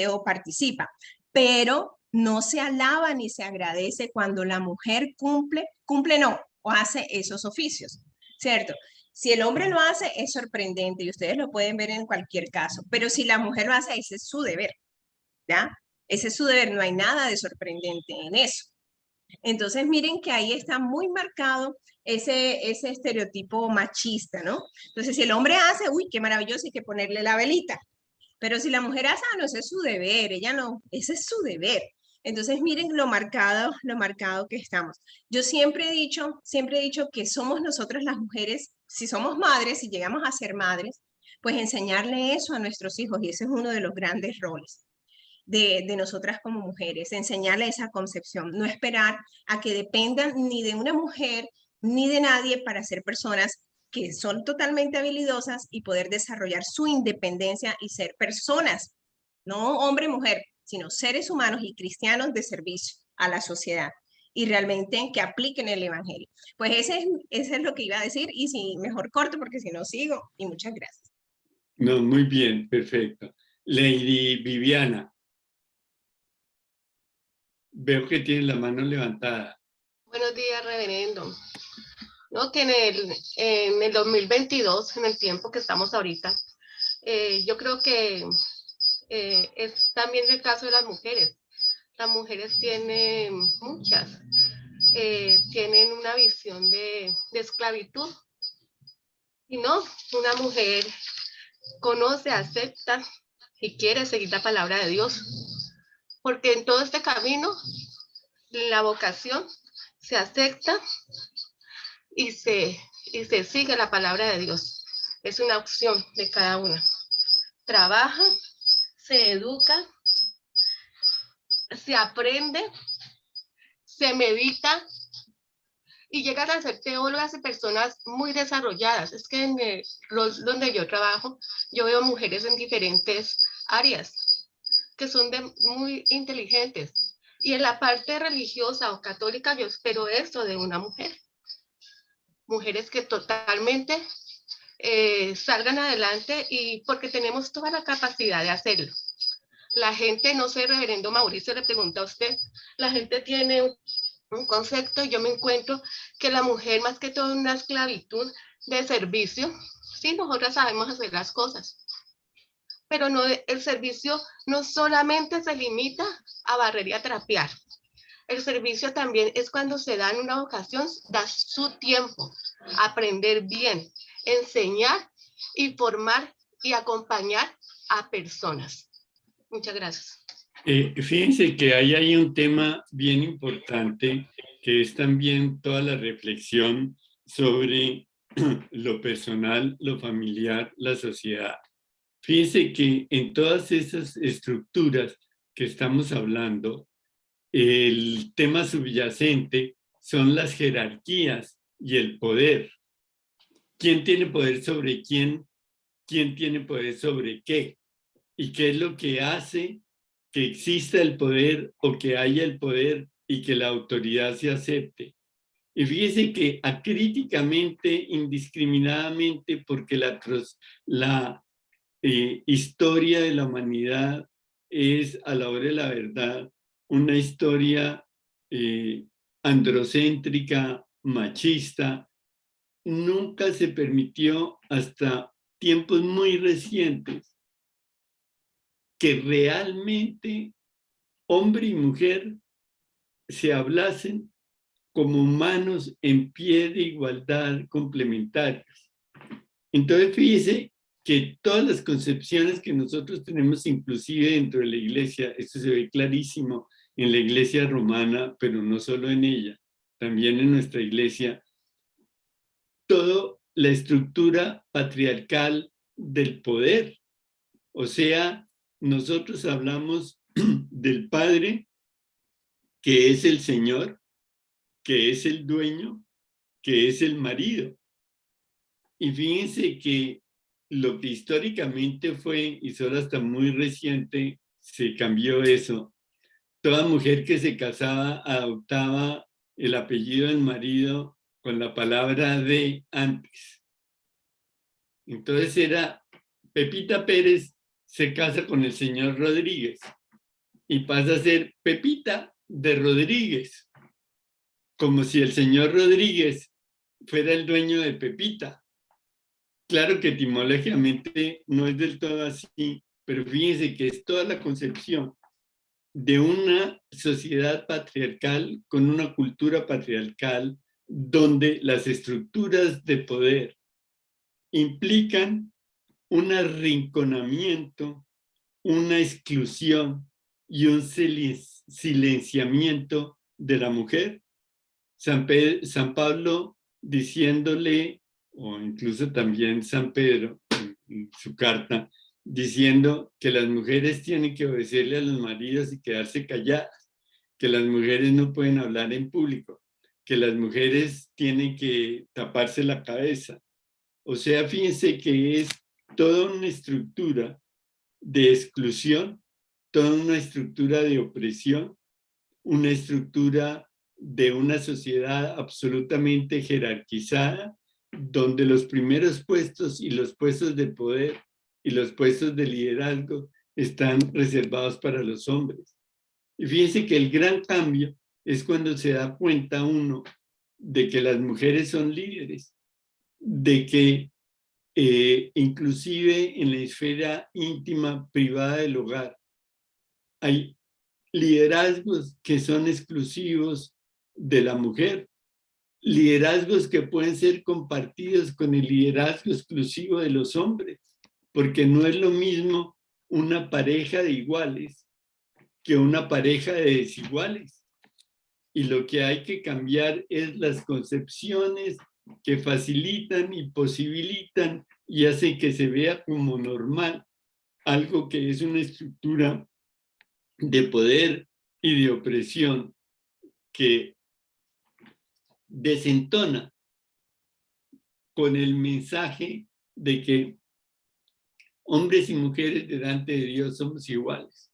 o participa, pero no se alaba ni se agradece cuando la mujer cumple no, o hace esos oficios, ¿cierto? Si el hombre lo hace, es sorprendente y ustedes lo pueden ver en cualquier caso, pero si la mujer lo hace, ese es su deber, ¿ya? Ese es su deber, no hay nada de sorprendente en eso. Entonces, miren que ahí está muy marcado ese estereotipo machista, ¿no? Entonces, si el hombre hace, uy, qué maravilloso, hay que ponerle la velita. Pero si la mujer hace, no, ese es su deber, ella no, ese es su deber. Entonces, miren lo marcado que estamos. Yo siempre he dicho que somos nosotras las mujeres, si somos madres, si llegamos a ser madres, pues enseñarle eso a nuestros hijos, y ese es uno de los grandes roles de nosotras como mujeres, enseñarle esa concepción, no esperar a que dependan ni de una mujer ni de nadie para ser personas que son totalmente habilidosas y poder desarrollar su independencia y ser personas, no hombre-mujer, sino seres humanos y cristianos de servicio a la sociedad y realmente que apliquen el evangelio. Pues ese es lo que iba a decir y si mejor corto porque si no sigo y muchas gracias. No, muy bien, perfecto. Lady Viviana. Veo que tiene la mano levantada. Buenos días, reverendo. ¿no? Que en el 2022, en el tiempo que estamos ahorita, yo creo que es también el caso de las mujeres. Las mujeres tienen muchas, tienen una visión de esclavitud. Y no, una mujer conoce, acepta y quiere seguir la palabra de Dios. Porque en todo este camino, la vocación se acepta y se sigue la palabra de Dios. Es una opción de cada una. Trabaja, se educa, se aprende, se medita y llegan a ser teólogas y personas muy desarrolladas. Es que en el rol donde yo trabajo, yo veo mujeres en diferentes áreas que son muy inteligentes. Y en la parte religiosa o católica yo espero esto de una mujer. Mujeres que totalmente salgan adelante y porque tenemos toda la capacidad de hacerlo. La gente, no sé, reverendo Mauricio, le pregunta a usted, la gente tiene un concepto, yo me encuentro que la mujer más que todo una esclavitud de servicio. Sí, nosotras sabemos hacer las cosas, pero no, el servicio no solamente se limita a barrer y a trapear. El servicio también es cuando se da en una ocasión, da su tiempo, aprender bien, enseñar y formar y acompañar a personas. Muchas gracias. Fíjense que ahí hay un tema bien importante que es también toda la reflexión sobre lo personal, lo familiar, la sociedad. Fíjense que en todas esas estructuras que estamos hablando, el tema subyacente son las jerarquías y el poder. ¿Quién tiene poder sobre quién? ¿Quién tiene poder sobre qué? ¿Y qué es lo que hace que exista el poder o que haya el poder y que la autoridad se acepte? Y fíjese que acríticamente, indiscriminadamente, porque la historia de la humanidad es, a la hora de la verdad, una historia androcéntrica, machista. Nunca se permitió hasta tiempos muy recientes que realmente hombre y mujer se hablasen como humanos en pie de igualdad complementarios. Entonces, fíjese que todas las concepciones que nosotros tenemos, inclusive dentro de la iglesia, esto se ve clarísimo en la iglesia romana, pero no solo en ella, también en nuestra iglesia, toda la estructura patriarcal del poder. O sea, nosotros hablamos del padre, que es el señor, que es el dueño, que es el marido. Y fíjense que lo que históricamente fue, y solo hasta muy reciente, se cambió eso. Toda mujer que se casaba adoptaba el apellido del marido con la palabra de antes. Entonces era Pepita Pérez se casa con el señor Rodríguez y pasa a ser Pepita de Rodríguez, como si el señor Rodríguez fuera el dueño de Pepita. Claro que etimológicamente no es del todo así, pero fíjense que es toda la concepción de una sociedad patriarcal con una cultura patriarcal donde las estructuras de poder implican un arrinconamiento, una exclusión y un silenciamiento de la mujer. San Pablo diciéndole, o incluso también San Pedro en su carta, diciendo que las mujeres tienen que obedecerle a los maridos y quedarse calladas, que las mujeres no pueden hablar en público, que las mujeres tienen que taparse la cabeza. O sea, fíjense que es toda una estructura de exclusión, toda una estructura de opresión, una estructura de una sociedad absolutamente jerarquizada, donde los primeros puestos y los puestos de poder y los puestos de liderazgo están reservados para los hombres. Y fíjense que el gran cambio es cuando se da cuenta uno de que las mujeres son líderes, de que inclusive en la esfera íntima, privada del hogar, hay liderazgos que son exclusivos de la mujer, liderazgos que pueden ser compartidos con el liderazgo exclusivo de los hombres, porque no es lo mismo una pareja de iguales que una pareja de desiguales. Y lo que hay que cambiar es las concepciones que facilitan y posibilitan y hacen que se vea como normal algo que es una estructura de poder y de opresión que desentona con el mensaje de que hombres y mujeres delante de Dios somos iguales.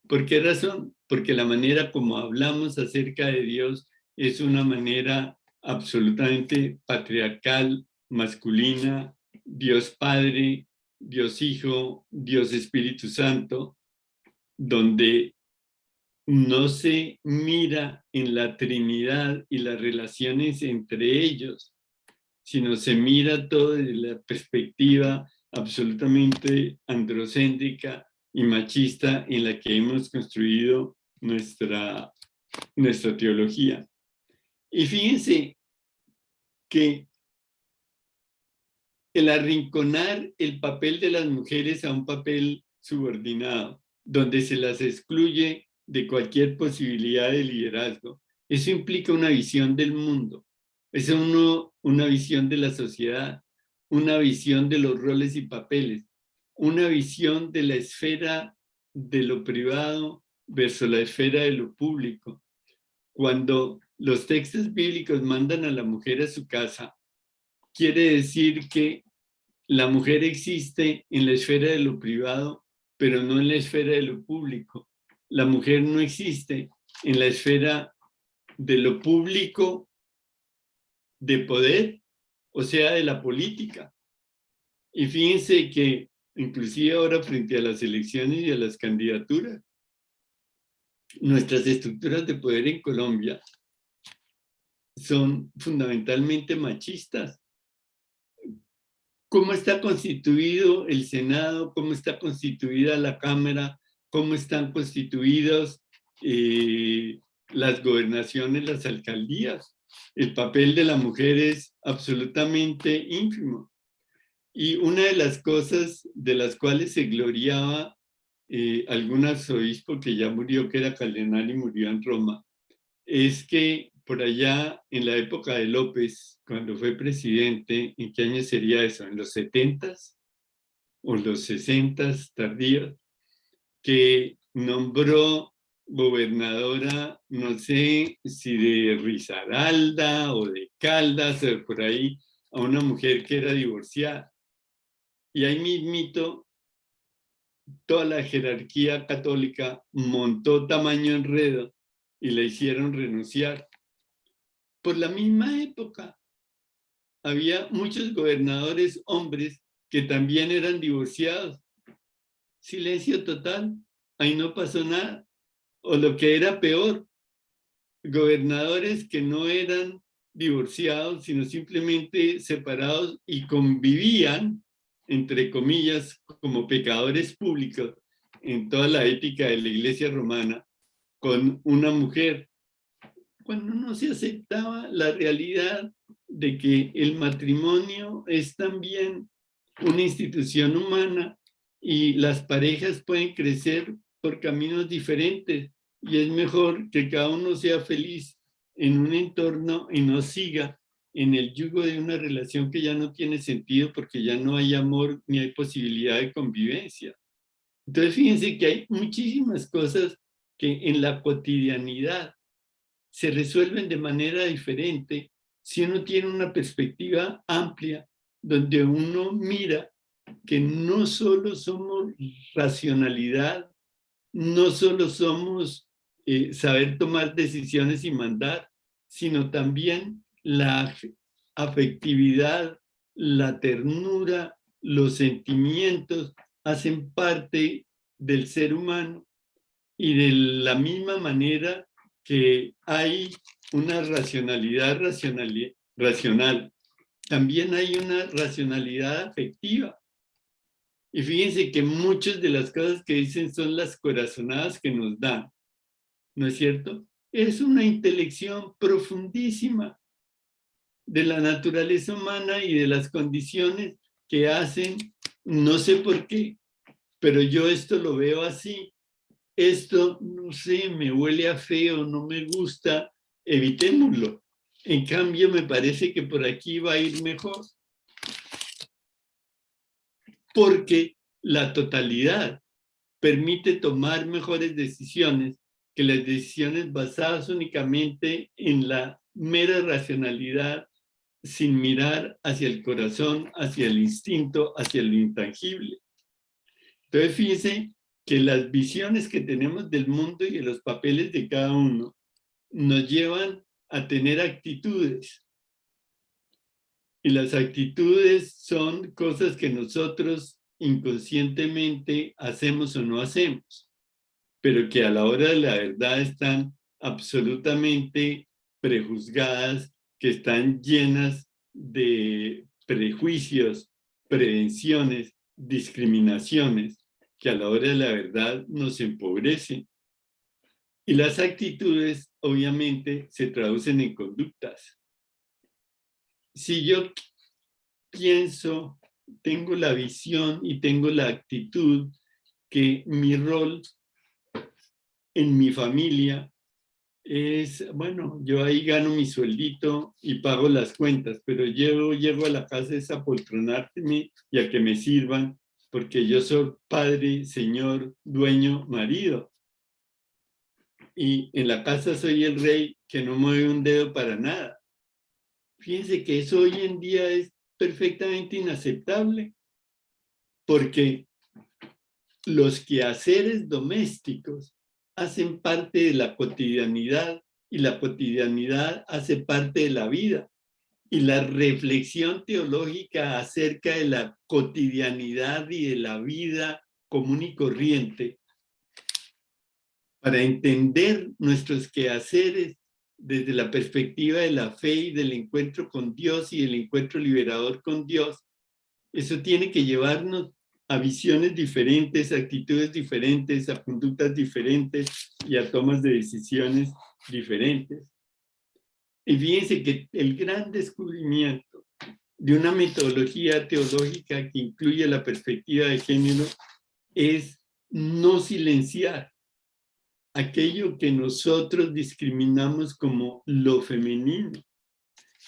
¿Por qué razón? Porque la manera como hablamos acerca de Dios es una manera absolutamente patriarcal, masculina, Dios Padre, Dios Hijo, Dios Espíritu Santo, donde no se mira en la Trinidad y las relaciones entre ellos, sino se mira todo desde la perspectiva absolutamente androcéntrica y machista en la que hemos construido nuestra teología. Y fíjense que el arrinconar el papel de las mujeres a un papel subordinado, donde se las excluye de cualquier posibilidad de liderazgo, eso implica una visión del mundo, es una visión de la sociedad, una visión de los roles y papeles, una visión de la esfera de lo privado versus la esfera de lo público. Cuando los textos bíblicos mandan a la mujer a su casa, quiere decir que la mujer existe en la esfera de lo privado, pero no en la esfera de lo público. La mujer no existe en la esfera de lo público de poder, o sea, de la política. Y fíjense que inclusive ahora frente a las elecciones y a las candidaturas, nuestras estructuras de poder en Colombia son fundamentalmente machistas. ¿Cómo está constituido el Senado? ¿Cómo está constituida la Cámara? ¿Cómo están constituidas las gobernaciones, las alcaldías? El papel de la mujer es absolutamente ínfimo. Y una de las cosas de las cuales se gloriaba algún arzobispo que ya murió, que era cardenal y murió en Roma, es que por allá en la época de López, cuando fue presidente, ¿en qué año sería eso? ¿En los 70s o los 60s tardíos? Que nombró gobernadora, no sé si de Risaralda o de Caldas o por ahí, a una mujer que era divorciada. Y ahí mismito, toda la jerarquía católica montó tamaño enredo y la hicieron renunciar. Por la misma época, había muchos gobernadores hombres que también eran divorciados. Silencio total, ahí no pasó nada. O lo que era peor, gobernadores que no eran divorciados, sino simplemente separados y convivían, entre comillas, como pecadores públicos en toda la ética de la Iglesia romana, con una mujer, cuando no se aceptaba la realidad de que el matrimonio es también una institución humana y las parejas pueden crecer por caminos diferentes y es mejor que cada uno sea feliz en un entorno y no siga en el yugo de una relación que ya no tiene sentido porque ya no hay amor ni hay posibilidad de convivencia. Entonces fíjense que hay muchísimas cosas que en la cotidianidad se resuelven de manera diferente si uno tiene una perspectiva amplia donde uno mira que no solo somos racionalidad, no solo somos saber tomar decisiones y mandar, sino también la afectividad, la ternura, los sentimientos hacen parte del ser humano y de la misma manera que hay una racionalidad racional. También hay una racionalidad afectiva. Y fíjense que muchas de las cosas que dicen son las corazonadas que nos dan, ¿no es cierto? Es una intelección profundísima de la naturaleza humana y de las condiciones que hacen, no sé por qué, pero yo esto lo veo así. Esto, no sé, me huele a feo, no me gusta, evitémoslo. En cambio, me parece que por aquí va a ir mejor. Porque la totalidad permite tomar mejores decisiones que las decisiones basadas únicamente en la mera racionalidad, sin mirar hacia el corazón, hacia el instinto, hacia lo intangible. Entonces, fíjense que las visiones que tenemos del mundo y de los papeles de cada uno nos llevan a tener actitudes. Y las actitudes son cosas que nosotros inconscientemente hacemos o no hacemos, pero que a la hora de la verdad están absolutamente prejuzgadas, que están llenas de prejuicios, prevenciones, discriminaciones, que a la hora de la verdad nos empobrecen. Y las actitudes, obviamente, se traducen en conductas. Si yo pienso, tengo la visión y tengo la actitud que mi rol en mi familia es, bueno, yo ahí gano mi sueldito y pago las cuentas, pero yo llego a la casa es a apoltronarme y a que me sirvan, porque yo soy padre, señor, dueño, marido. Y en la casa soy el rey que no mueve un dedo para nada. Fíjense que eso hoy en día es perfectamente inaceptable, porque los quehaceres domésticos hacen parte de la cotidianidad y la cotidianidad hace parte de la vida. Y la reflexión teológica acerca de la cotidianidad y de la vida común y corriente, para entender nuestros quehaceres desde la perspectiva de la fe y del encuentro con Dios y del encuentro liberador con Dios, eso tiene que llevarnos a visiones diferentes, a actitudes diferentes, a conductas diferentes y a tomas de decisiones diferentes. Y fíjense que el gran descubrimiento de una metodología teológica que incluye la perspectiva de género es no silenciar aquello que nosotros discriminamos como lo femenino.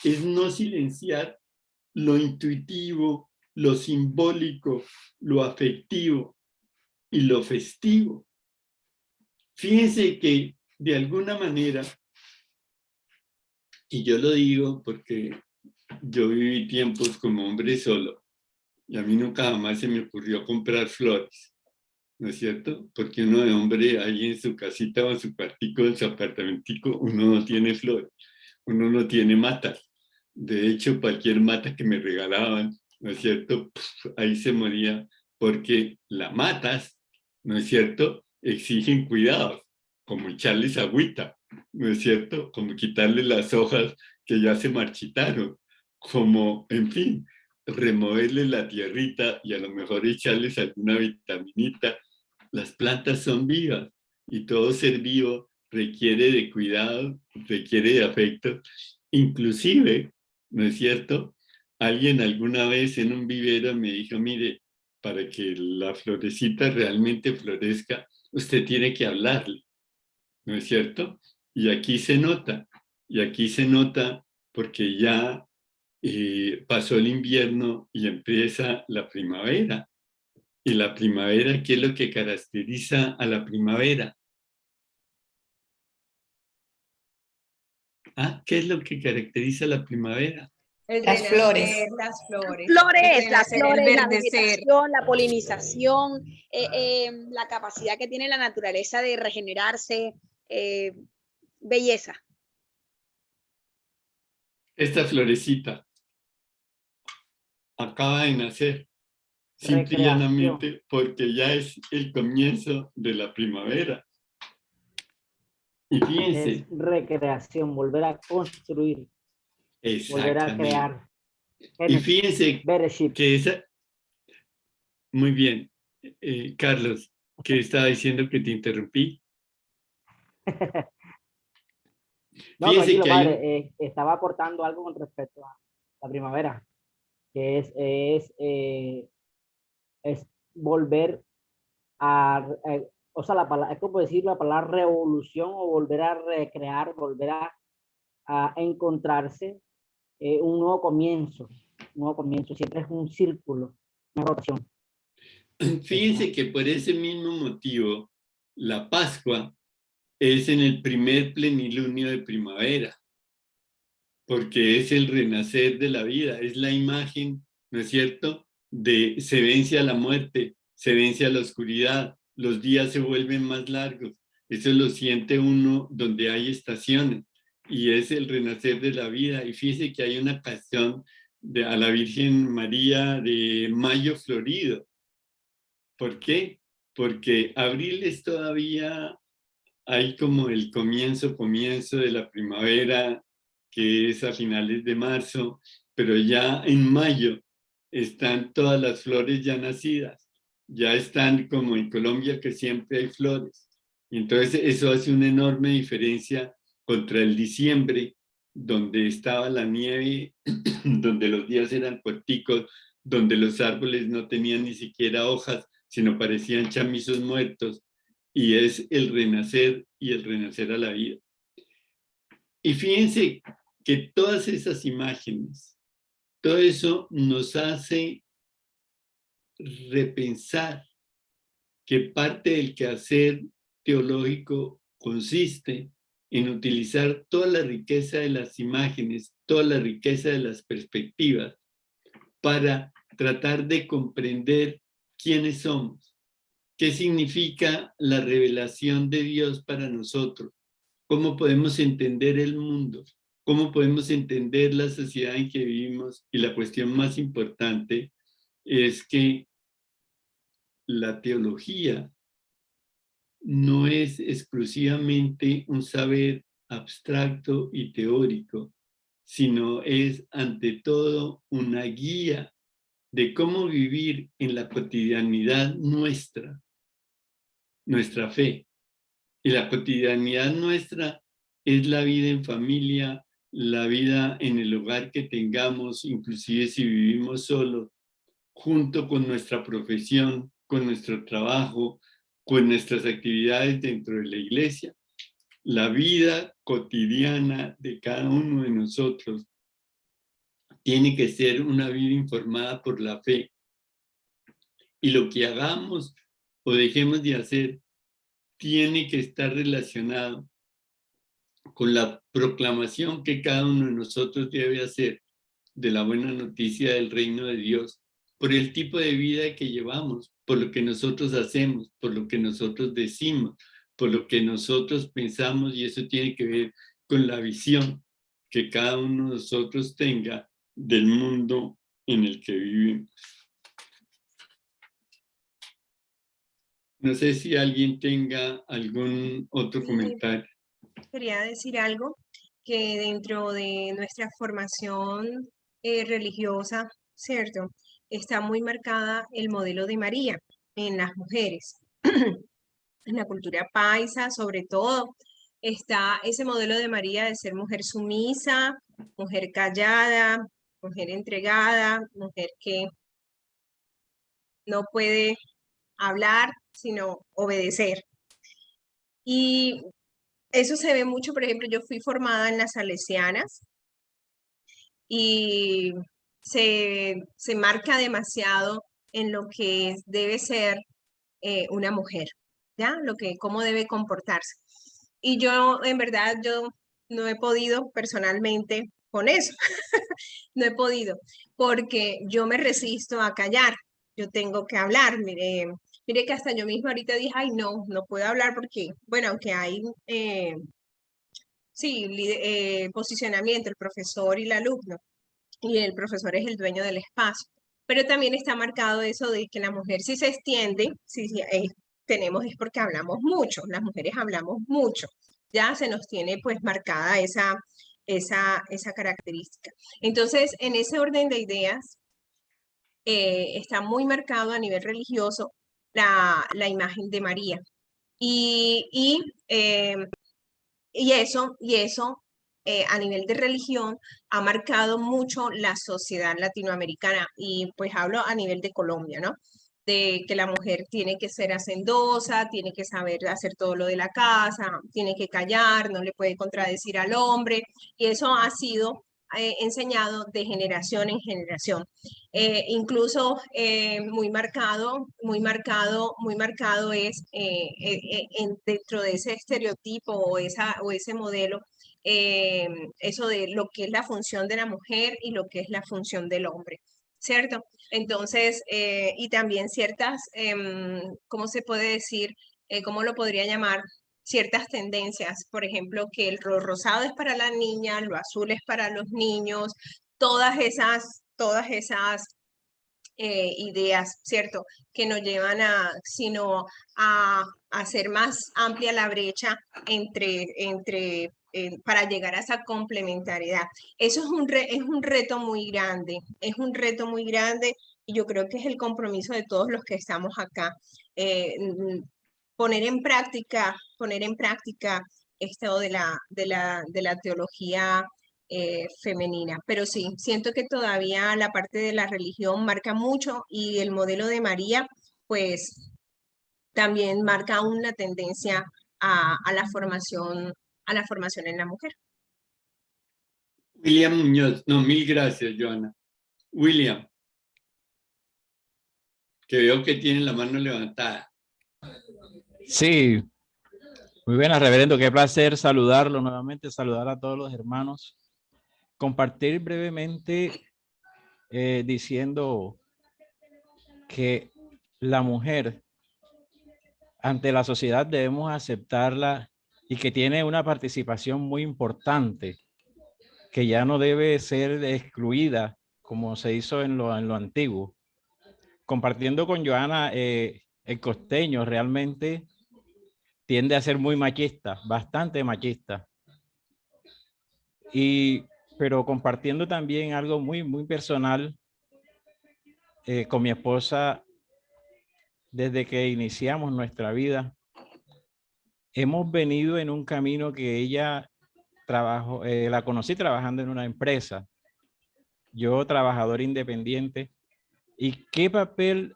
Es no silenciar lo intuitivo, lo simbólico, lo afectivo y lo festivo. Fíjense que de alguna manera, y yo lo digo porque yo viví tiempos como hombre solo y a mí nunca jamás se me ocurrió comprar flores, ¿no es cierto? Porque uno de hombre ahí en su casita o en su cuartico, en su apartamentico, uno no tiene flores, uno no tiene matas. De hecho, cualquier mata que me regalaban, ¿no es cierto? Ahí se moría porque las matas, ¿no es cierto? Exigen cuidados, como echarles agüita, ¿no es cierto? Como quitarle las hojas que ya se marchitaron, como, en fin, removerle la tierrita y a lo mejor echarles alguna vitaminita. Las plantas son vivas y todo ser vivo requiere de cuidado, requiere de afecto. Inclusive, ¿no es cierto? Alguien alguna vez en un vivero me dijo, mire, para que la florecita realmente florezca, usted tiene que hablarle, ¿no es cierto? Y aquí se nota porque ya pasó el invierno y empieza la primavera. Y la primavera, ¿qué es lo que caracteriza a la primavera? ¿Ah? ¿Qué es lo que caracteriza a la primavera? El Las renacer, flores. las flores. Flores, El las renacer, flores, el la verdecer. vegetación, la polinización, la capacidad que tiene la naturaleza de regenerarse, belleza. Esta florecita acaba de nacer, simple y llanamente porque ya es el comienzo de la primavera. Y fíjense, es recreación, volver a construir, volver a exactamente. crear. Y fíjense Bereshit. que esa... Muy bien. Carlos, ¿qué estaba diciendo que te interrumpí? No, Fíjense tranquilo, que hay padre. Estaba aportando algo con respecto a la primavera, que es volver o sea, es como decir la palabra revolución o volver a recrear, volver a encontrarse un nuevo comienzo. Un nuevo comienzo, siempre es un círculo, una rotación. Fíjense que por ese mismo motivo, la Pascua es en el primer plenilunio de primavera, porque es el renacer de la vida, es la imagen, ¿no es cierto?, de se vence a la muerte, se vence a la oscuridad, los días se vuelven más largos. Eso lo siente uno donde hay estaciones, y es el renacer de la vida. Y fíjese que hay una canción a la Virgen María de Mayo Florido. ¿Por qué? Porque abril es todavía, hay como el comienzo de la primavera, que es a finales de marzo, pero ya en mayo están todas las flores ya nacidas, ya están como en Colombia, que siempre hay flores. Y entonces eso hace una enorme diferencia contra el diciembre, donde estaba la nieve, donde los días eran corticos, donde los árboles no tenían ni siquiera hojas, sino parecían chamizos muertos, y es el renacer y el renacer a la vida. Y fíjense que todas esas imágenes, todo eso nos hace repensar que parte del quehacer teológico consiste en utilizar toda la riqueza de las imágenes, toda la riqueza de las perspectivas, para tratar de comprender quiénes somos, qué significa la revelación de Dios para nosotros, cómo podemos entender el mundo, cómo podemos entender la sociedad en que vivimos. Y la cuestión más importante es que la teología no es exclusivamente un saber abstracto y teórico, sino es ante todo una guía de cómo vivir en la cotidianidad nuestra fe. Y la cotidianidad nuestra es la vida en familia, la vida en el hogar que tengamos, inclusive si vivimos solos, junto con nuestra profesión, con nuestro trabajo, con nuestras actividades dentro de la iglesia. La vida cotidiana de cada uno de nosotros tiene que ser una vida informada por la fe. Y lo que hagamos o dejemos de hacer tiene que estar relacionado con la proclamación que cada uno de nosotros debe hacer de la buena noticia del reino de Dios, por el tipo de vida que llevamos, por lo que nosotros hacemos, por lo que nosotros decimos, por lo que nosotros pensamos, y eso tiene que ver con la visión que cada uno de nosotros tenga del mundo en el que vivimos. No sé si alguien tenga algún otro comentario. Quería decir algo, que dentro de nuestra formación religiosa, ¿cierto?, está muy marcada el modelo de María en las mujeres. En la cultura paisa, sobre todo, está ese modelo de María de ser mujer sumisa, mujer callada, mujer entregada, mujer que no puede hablar, sino obedecer. Y eso se ve mucho, por ejemplo, yo fui formada en las salesianas y se marca demasiado en lo que debe ser una mujer, ¿ya? Cómo debe comportarse. Y yo, en verdad, yo no he podido personalmente con eso. No he podido, porque yo me resisto a callar. Yo tengo que hablar. Mire que hasta yo misma ahorita dije, ay, no puedo hablar porque, bueno, aunque hay, posicionamiento, el profesor y el alumno, y el profesor es el dueño del espacio, pero también está marcado eso de que la mujer si se extiende, tenemos es porque hablamos mucho, las mujeres hablamos mucho, ya se nos tiene pues marcada esa característica. Entonces, en ese orden de ideas, está muy marcado a nivel religioso la imagen de María. Y eso a nivel de religión ha marcado mucho la sociedad latinoamericana y pues hablo a nivel de Colombia, ¿no? De que la mujer tiene que ser hacendosa, tiene que saber hacer todo lo de la casa, tiene que callar, no le puede contradecir al hombre y eso ha sido enseñado de generación en generación. Incluso muy marcado es dentro de ese estereotipo o ese modelo, eso de lo que es la función de la mujer y lo que es la función del hombre, ¿cierto? Entonces, y también ciertas, ¿cómo se puede decir? ¿Cómo lo podría llamar? Ciertas tendencias, por ejemplo, que el rosado es para la niña, lo azul es para los niños, todas esas ideas, ¿cierto? Que nos llevan a hacer más amplia la brecha para llegar a esa complementariedad. Eso es un reto muy grande, y yo creo que es el compromiso de todos los que estamos acá. Poner en práctica esto de la teología femenina. Pero sí, siento que todavía la parte de la religión marca mucho y el modelo de María, pues también marca una tendencia a la formación en la mujer. William Muñoz, no, mil gracias, Joana. William, que veo que tiene la mano levantada. Sí, muy buenas, reverendo, qué placer saludarlo nuevamente, saludar a todos los hermanos. Compartir brevemente diciendo que la mujer ante la sociedad debemos aceptarla y que tiene una participación muy importante, que ya no debe ser excluida como se hizo en lo antiguo. Compartiendo con Joana, el costeño realmente tiende a ser muy machista, bastante machista. Pero compartiendo también algo muy, muy personal con mi esposa, desde que iniciamos nuestra vida, hemos venido en un camino que ella trabajó, la conocí trabajando en una empresa, yo trabajador independiente. ¿Y qué papel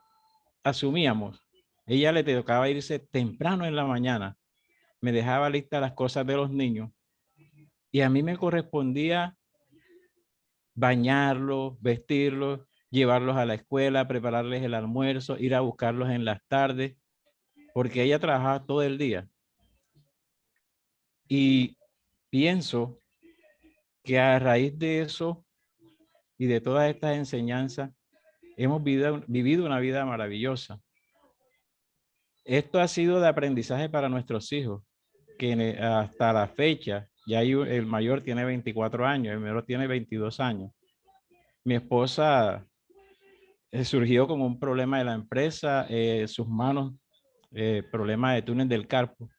asumíamos? Ella le tocaba irse temprano en la mañana, me dejaba listas las cosas de los niños y a mí me correspondía bañarlos, vestirlos, llevarlos a la escuela, prepararles el almuerzo, ir a buscarlos en las tardes, porque ella trabajaba todo el día. Y pienso que a raíz de eso y de todas estas enseñanzas, hemos vivido una vida maravillosa. Esto ha sido de aprendizaje para nuestros hijos, que hasta la fecha, ya el mayor tiene 24 años, el menor tiene 22 años. Mi esposa surgió como un problema de la empresa, sus manos, problema de túnel del carpo,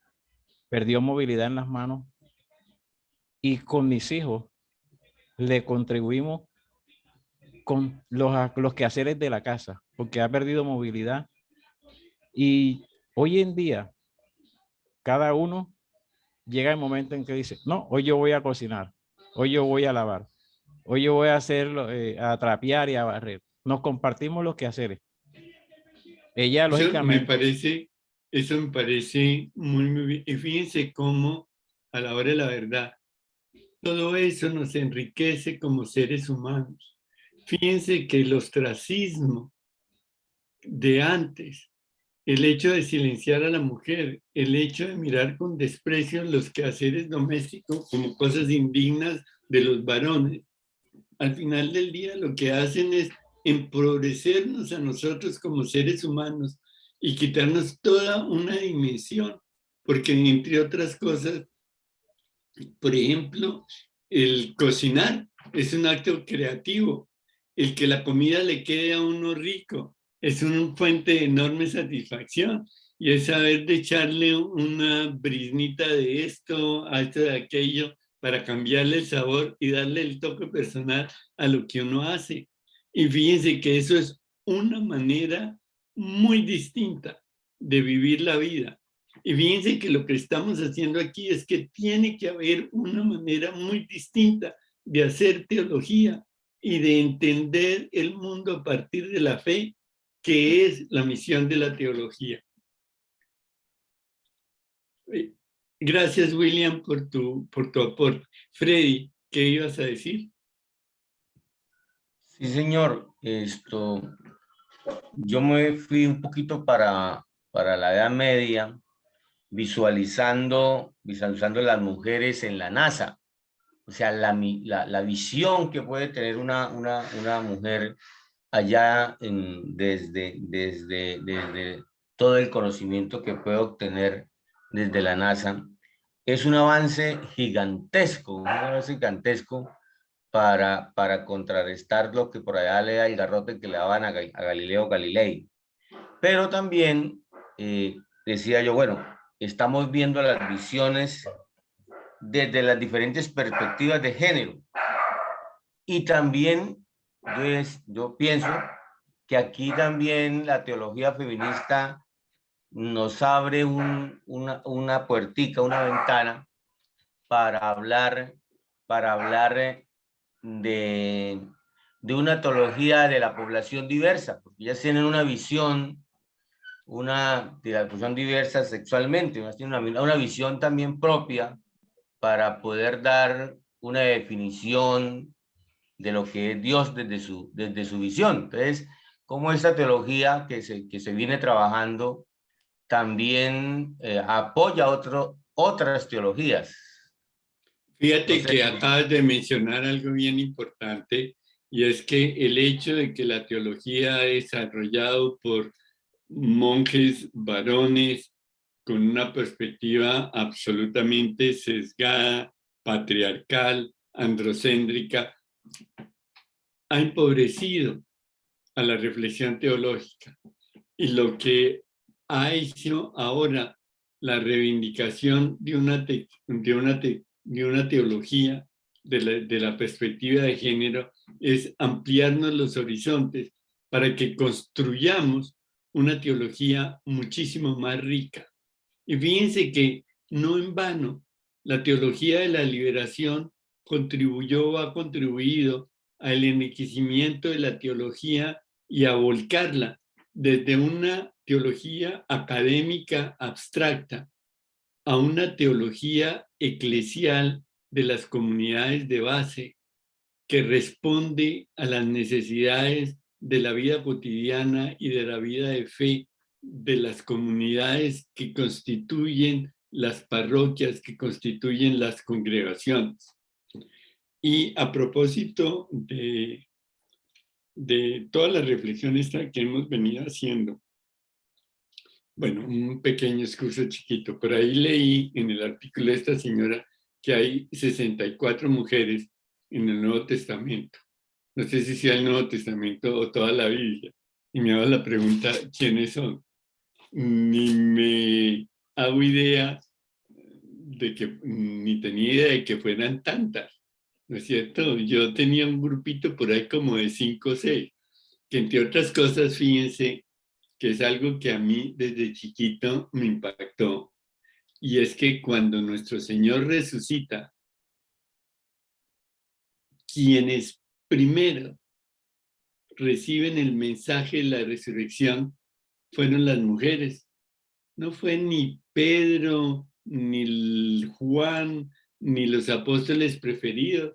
perdió movilidad en las manos y con mis hijos le contribuimos con los quehaceres de la casa, porque ha perdido movilidad y hoy en día cada uno llega el momento en que dice, no, hoy yo voy a cocinar, hoy yo voy a lavar, hoy yo voy a hacerlo, a trapear y a barrer. Nos compartimos los quehaceres. Ella, lógicamente... Eso me parece muy bien. Y fíjense cómo, a la hora de la verdad, todo eso nos enriquece como seres humanos. Fíjense que el ostracismo de antes, el hecho de silenciar a la mujer, el hecho de mirar con desprecio los quehaceres domésticos como cosas indignas de los varones, al final del día lo que hacen es empobrecernos a nosotros como seres humanos y quitarnos toda una dimensión, porque entre otras cosas, por ejemplo, el cocinar es un acto creativo, el que la comida le quede a uno rico es una fuente de enorme satisfacción y es saber de echarle una briznita de esto a esto de aquello para cambiarle el sabor y darle el toque personal a lo que uno hace. Y fíjense que eso es una manera muy distinta de vivir la vida. Y fíjense que lo que estamos haciendo aquí es que tiene que haber una manera muy distinta de hacer teología y de entender el mundo a partir de la fe, que es la misión de la teología. Gracias, William, por tu aporte. Freddy, ¿qué ibas a decir? Sí, señor. Yo me fui un poquito para la Edad Media, visualizando las mujeres en la NASA. O sea, la visión que puede tener una mujer allá desde todo el conocimiento que puede obtener desde la NASA, es un avance gigantesco, para contrarrestar lo que por allá le da el garrote que le daban a Galileo Galilei. Pero también decía yo, bueno, estamos viendo las visiones desde las diferentes perspectivas de género. Y también yo pienso que aquí también la teología feminista nos abre una puertica, una ventana para hablar de una teología de la población diversa, porque ellas tienen una visión de la población diversa sexualmente, tienen una visión también propia para poder dar una definición de lo que es Dios desde su visión. Entonces, como esta teología que se viene trabajando también apoya otras teologías. Fíjate que acabas de mencionar algo bien importante, y es que el hecho de que la teología desarrollado por monjes varones con una perspectiva absolutamente sesgada, patriarcal, androcéntrica, ha empobrecido a la reflexión teológica. Y lo que ha hecho ahora la reivindicación de una teología de la perspectiva de género es ampliarnos los horizontes para que construyamos una teología muchísimo más rica. Y fíjense que no en vano la teología de la liberación ha contribuido al enriquecimiento de la teología y a volcarla desde una teología académica abstracta a una teología eclesial de las comunidades de base que responde a las necesidades de la vida cotidiana y de la vida de fe de las comunidades que constituyen las parroquias, que constituyen las congregaciones. Y a propósito de todas las reflexiones que hemos venido haciendo, bueno, un pequeño excurso chiquito. Por ahí leí en el artículo de esta señora que hay 64 mujeres en el Nuevo Testamento. No sé si sea el Nuevo Testamento o toda la Biblia. Y me hago la pregunta, ¿quiénes son? Ni me hago idea ni tenía idea de que fueran tantas, ¿no es cierto? Yo tenía un grupito por ahí como de 5 o 6, que entre otras cosas, fíjense, que es algo que a mí desde chiquito me impactó, y es que cuando nuestro Señor resucita, quienes primero reciben el mensaje de la resurrección fueron las mujeres. No fue ni Pedro, ni Juan, ni los apóstoles preferidos.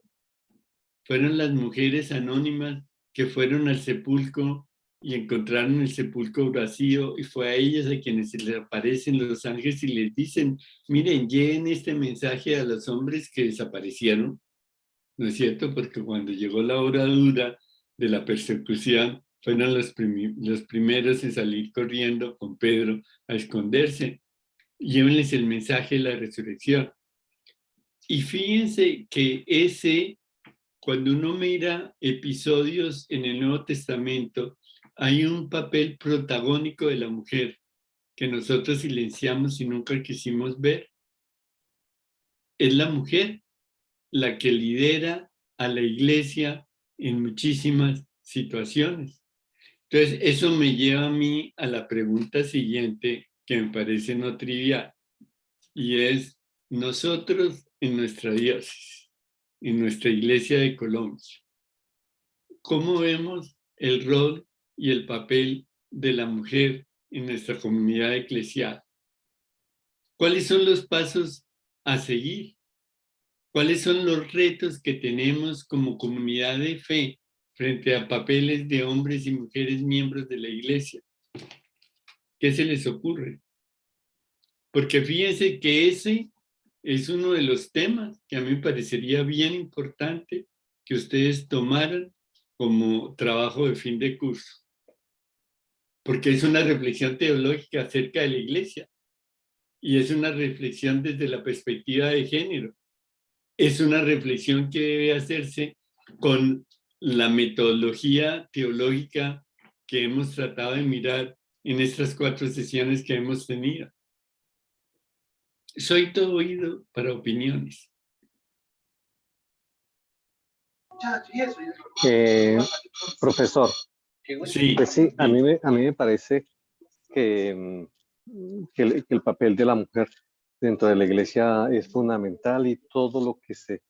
Fueron las mujeres anónimas que fueron al sepulcro y encontraron el sepulcro vacío, y fue a ellas a quienes se les aparecen los ángeles y les dicen, miren, lleven este mensaje a los hombres que desaparecieron, ¿no es cierto? Porque cuando llegó la hora dura de la persecución, fueron los primeros en salir corriendo con Pedro a esconderse. Llévenles el mensaje de la resurrección. Y fíjense que cuando uno mira episodios en el Nuevo Testamento, hay un papel protagónico de la mujer que nosotros silenciamos y nunca quisimos ver. Es la mujer la que lidera a la iglesia en muchísimas situaciones. Entonces, eso me lleva a mí a la pregunta siguiente, que me parece no trivial, y es, nosotros en nuestra diócesis, en nuestra iglesia de Colombia, ¿cómo vemos el rol y el papel de la mujer en nuestra comunidad eclesial? ¿Cuáles son los pasos a seguir? ¿Cuáles son los retos que tenemos como comunidad de fe frente a papeles de hombres y mujeres miembros de la iglesia? ¿Qué se les ocurre? Porque fíjense que ese es uno de los temas que a mí me parecería bien importante que ustedes tomaran como trabajo de fin de curso. Porque es una reflexión teológica acerca de la iglesia y es una reflexión desde la perspectiva de género. Es una reflexión que debe hacerse con la metodología teológica que hemos tratado de mirar en estas 4 sesiones que hemos tenido. Soy todo oído para opiniones. Profesor, Sí. pues sí, a mí me parece que el papel de la mujer dentro de la iglesia es fundamental y todo lo que se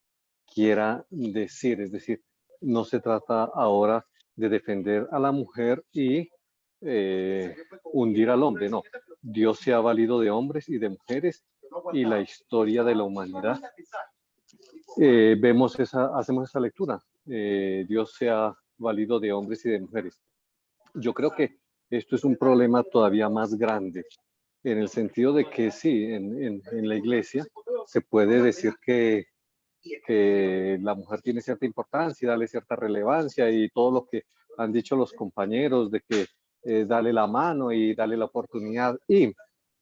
quiera decir, es decir, no se trata ahora de defender a la mujer y hundir al hombre, no. Dios se ha valido de hombres y de mujeres y la historia de la humanidad. Hacemos esa lectura. Dios se ha valido de hombres y de mujeres. Yo creo que esto es un problema todavía más grande, en el sentido de que sí, en la iglesia se puede decir que la mujer tiene cierta importancia, darle cierta relevancia y todo lo que han dicho los compañeros de que darle la mano y darle la oportunidad.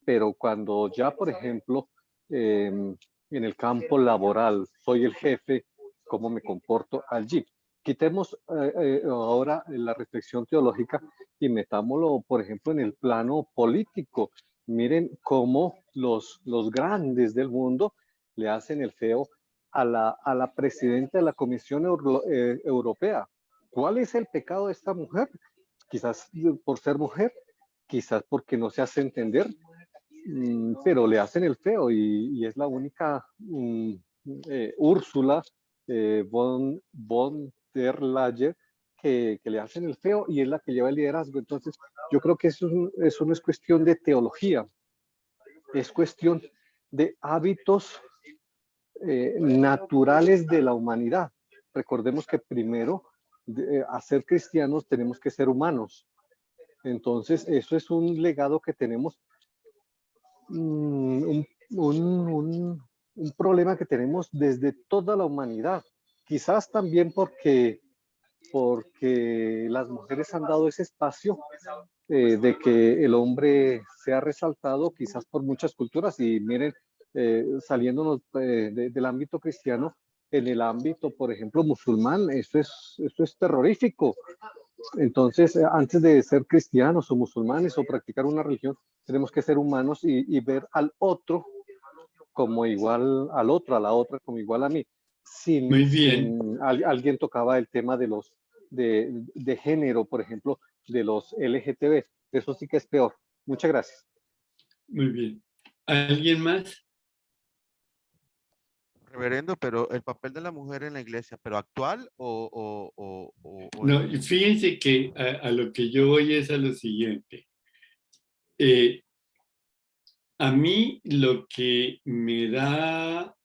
Pero cuando ya, por ejemplo, en el campo laboral soy el jefe, ¿cómo me comporto allí? Quitemos ahora la reflexión teológica y metámoslo, por ejemplo, en el plano político. Miren cómo los grandes del mundo le hacen el feo a la presidenta de la Comisión Europea. ¿Cuál es el pecado de esta mujer? Quizás por ser mujer, quizás porque no se hace entender, pero le hacen el feo y es la única Úrsula von der Leyen que le hacen el feo y es la que lleva el liderazgo. Entonces, yo creo que eso no es cuestión de teología, es cuestión de hábitos naturales de la humanidad. Recordemos que primero, a ser cristianos, tenemos que ser humanos. Entonces, eso es un legado que tenemos, un problema que tenemos desde toda la humanidad. Quizás también porque las mujeres han dado ese espacio de que el hombre sea resaltado, quizás por muchas culturas. Y miren, saliéndonos del ámbito cristiano, en el ámbito, por ejemplo, musulmán, esto es terrorífico. Entonces, antes de ser cristianos o musulmanes o practicar una religión, tenemos que ser humanos y ver al otro como igual al otro, a la otra como igual a mí. Muy bien. Alguien tocaba el tema de género, por ejemplo, de los LGTB. Eso sí que es peor. Muchas gracias. Muy bien. ¿Alguien más? Reverendo, pero el papel de la mujer en la iglesia, ¿pero actual No, fíjense que a lo que yo voy es a lo siguiente. A mí lo que me da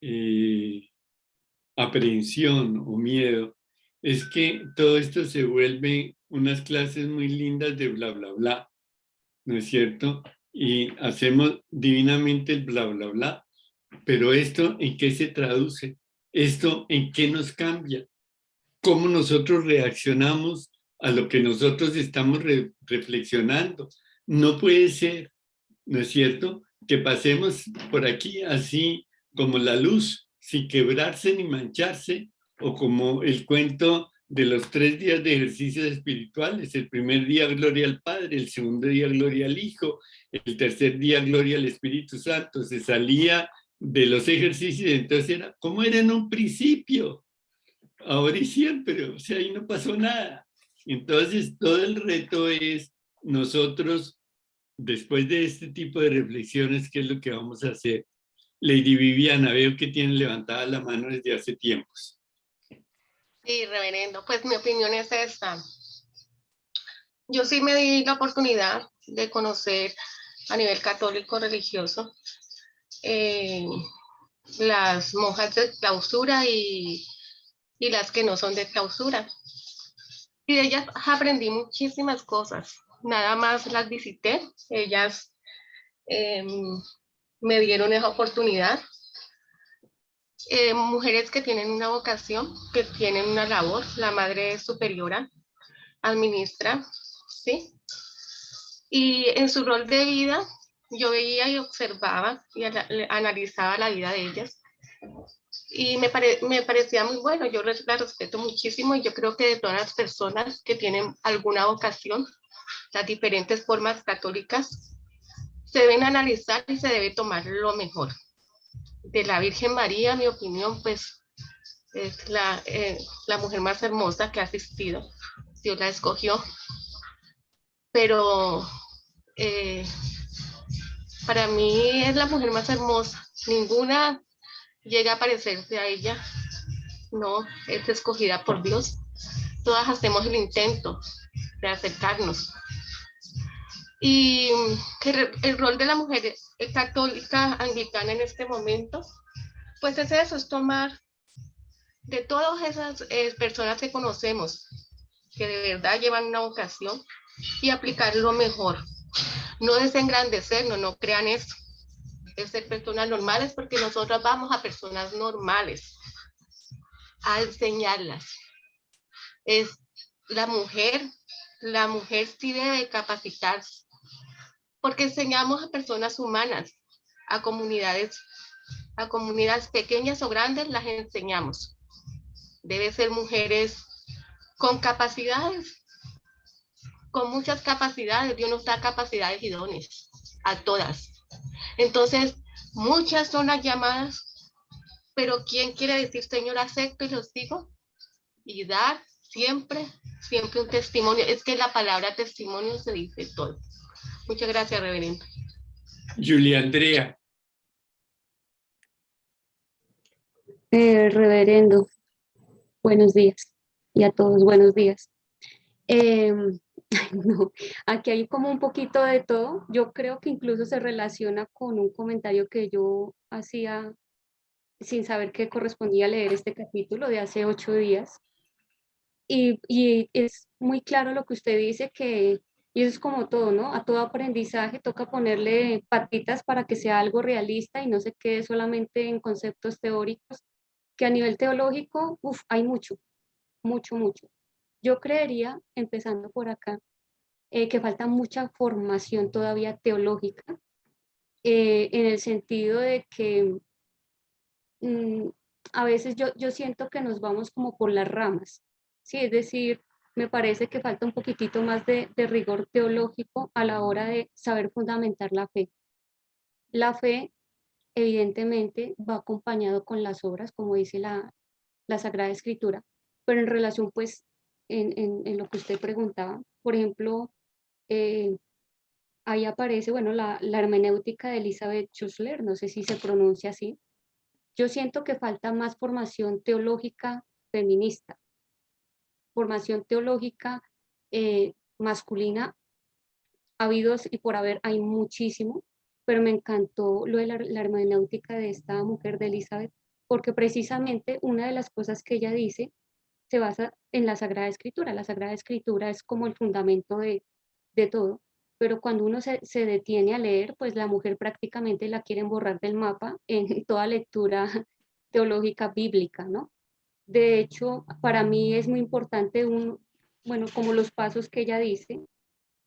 aprehensión o miedo es que todo esto se vuelve unas clases muy lindas de bla, bla, bla, ¿no es cierto? Y hacemos divinamente el bla, bla, bla, pero ¿esto en qué se traduce? ¿Esto en qué nos cambia? ¿Cómo nosotros reaccionamos a lo que nosotros estamos reflexionando? No puede ser, ¿no es cierto?, que pasemos por aquí así como la luz, sin quebrarse ni mancharse, o como el cuento de los 3 días de ejercicios espirituales. El primer día, gloria al Padre, el segundo día, gloria al Hijo, el tercer día, gloria al Espíritu Santo. Se salía de los ejercicios, entonces era como era en un principio, ahora y siempre, o sea, ahí no pasó nada. Entonces, todo el reto es nosotros, después de este tipo de reflexiones, ¿qué es lo que vamos a hacer? Lady Viviana, veo que tienen levantada la mano desde hace tiempos. Sí, reverendo, pues mi opinión es esta. Yo sí me di la oportunidad de conocer a nivel católico religioso las monjas de clausura y las que no son de clausura. Y de ellas aprendí muchísimas cosas. Nada más las visité, ellas me dieron esa oportunidad. Mujeres que tienen una vocación, que tienen una labor, la madre superiora administra, ¿sí? Y en su rol de vida, yo veía y observaba y analizaba la vida de ellas. Y me parecía muy bueno, yo la respeto muchísimo y yo creo que de todas las personas que tienen alguna vocación, las diferentes formas católicas, se deben analizar y se debe tomar lo mejor. De la Virgen María, mi opinión, pues es la mujer más hermosa que ha existido. Dios la escogió. Pero para mí es la mujer más hermosa. Ninguna llega a parecerse a ella. No, es escogida por Dios. Todas hacemos el intento de acercarnos. Y el rol de la mujer católica anglicana en este momento, pues es eso, es tomar de todas esas personas que conocemos, que de verdad llevan una vocación, y aplicar lo mejor. No es engrandecernos, no crean eso. Es ser personas normales, porque nosotros vamos a personas normales a enseñarlas. Es la mujer sí debe capacitarse, porque enseñamos a personas humanas, a comunidades pequeñas o grandes, las enseñamos. Debe ser mujeres con capacidades, con muchas capacidades. Dios nos da capacidades y dones a todas. Entonces, muchas son las llamadas, pero ¿quién quiere decir, Señor, acepto y lo sigo? Y dar siempre un testimonio. Es que la palabra testimonio se dice todo. Muchas gracias, reverendo. Julia Andrea. Reverendo, buenos días. Y a todos, buenos días. No, aquí hay como un poquito de todo. Yo creo que incluso se relaciona con un comentario que yo hacía sin saber que correspondía leer este capítulo de hace 8 días. Y es muy claro lo que usted dice, que y eso es como todo, ¿no? A todo aprendizaje toca ponerle patitas para que sea algo realista y no se quede solamente en conceptos teóricos, que a nivel teológico, hay mucho, mucho, mucho. Yo creería, empezando por acá, que falta mucha formación todavía teológica, en el sentido de que a veces yo siento que nos vamos como por las ramas, ¿sí? Es decir, me parece que falta un poquitito más de rigor teológico a la hora de saber fundamentar la fe. La fe, evidentemente, va acompañado con las obras, como dice la Sagrada Escritura, pero en relación, pues, en lo que usted preguntaba, por ejemplo, ahí aparece, bueno, la hermenéutica de Elizabeth Schussler, no sé si se pronuncia así. Yo siento que falta más formación teológica feminista, formación teológica masculina, habidos y por haber hay muchísimo, pero me encantó lo de la hermenéutica de esta mujer de Elizabeth, porque precisamente una de las cosas que ella dice se basa en la Sagrada Escritura. La Sagrada Escritura es como el fundamento de todo, pero cuando uno se detiene a leer, pues la mujer prácticamente la quieren borrar del mapa en toda lectura teológica bíblica, ¿no? De hecho, para mí es muy importante bueno, como los pasos que ella dice,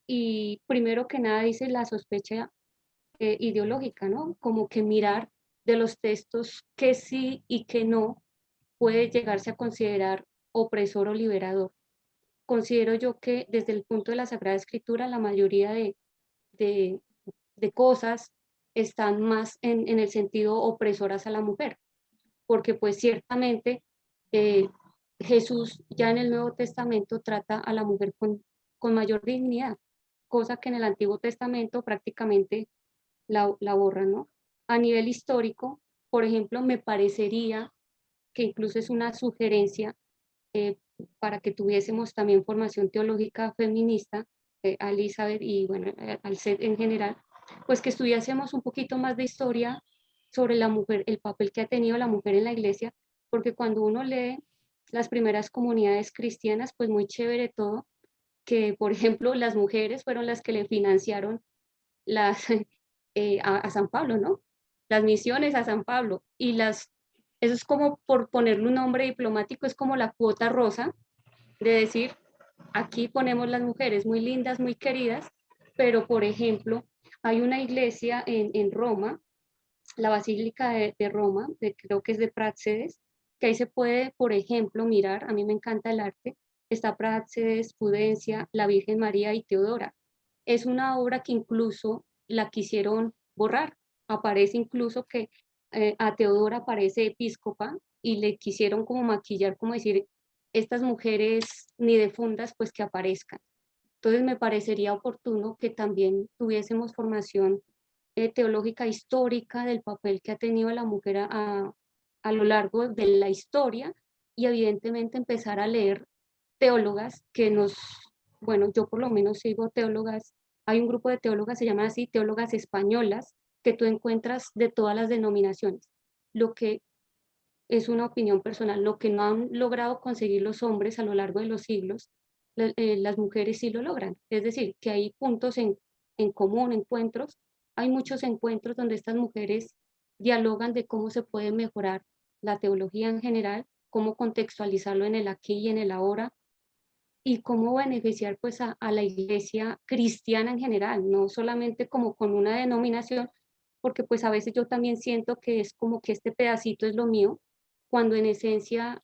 y primero que nada dice la sospecha ideológica, ¿no? Como que mirar de los textos que sí y que no puede llegarse a considerar opresor o liberador. Considero yo que desde el punto de la Sagrada Escritura la mayoría de cosas están más en el sentido opresoras a la mujer, porque pues ciertamente Jesús ya en el Nuevo Testamento trata a la mujer con mayor dignidad, cosa que en el Antiguo Testamento prácticamente la borra, ¿no? A nivel histórico, por ejemplo, me parecería que incluso es una sugerencia para que tuviésemos también formación teológica feminista, a Elizabeth y bueno, al set en general, pues que estudiásemos un poquito más de historia sobre la mujer, el papel que ha tenido la mujer en la iglesia, porque cuando uno lee las primeras comunidades cristianas, pues muy chévere todo, que por ejemplo las mujeres fueron las que le financiaron a San Pablo, ¿no? Las misiones a San Pablo, y eso es como, por ponerle un nombre diplomático, es como la cuota rosa, de decir, aquí ponemos las mujeres muy lindas, muy queridas, pero por ejemplo, hay una iglesia en Roma, la Basílica de Roma, creo que es de Práxedes, que ahí se puede, por ejemplo, mirar, a mí me encanta el arte, está Práxedes, Prudencia, la Virgen María y Teodora. Es una obra que incluso la quisieron borrar, aparece incluso que a Teodora aparece episcopa y le quisieron como maquillar, como decir, estas mujeres ni de fundas, pues que aparezcan. Entonces me parecería oportuno que también tuviésemos formación teológica histórica del papel que ha tenido la mujer a lo largo de la historia, y evidentemente empezar a leer teólogas bueno, yo por lo menos sigo teólogas, hay un grupo de teólogas, se llaman así, teólogas españolas, que tú encuentras de todas las denominaciones. Lo que es una opinión personal, lo que no han logrado conseguir los hombres a lo largo de los siglos, las mujeres sí lo logran. Es decir, que hay puntos en común, encuentros. Hay muchos encuentros donde estas mujeres dialogan de cómo se puede mejorar la teología en general, cómo contextualizarlo en el aquí y en el ahora, y cómo beneficiar pues a la iglesia cristiana en general, no solamente como con una denominación, porque pues a veces yo también siento que es como que este pedacito es lo mío, cuando en esencia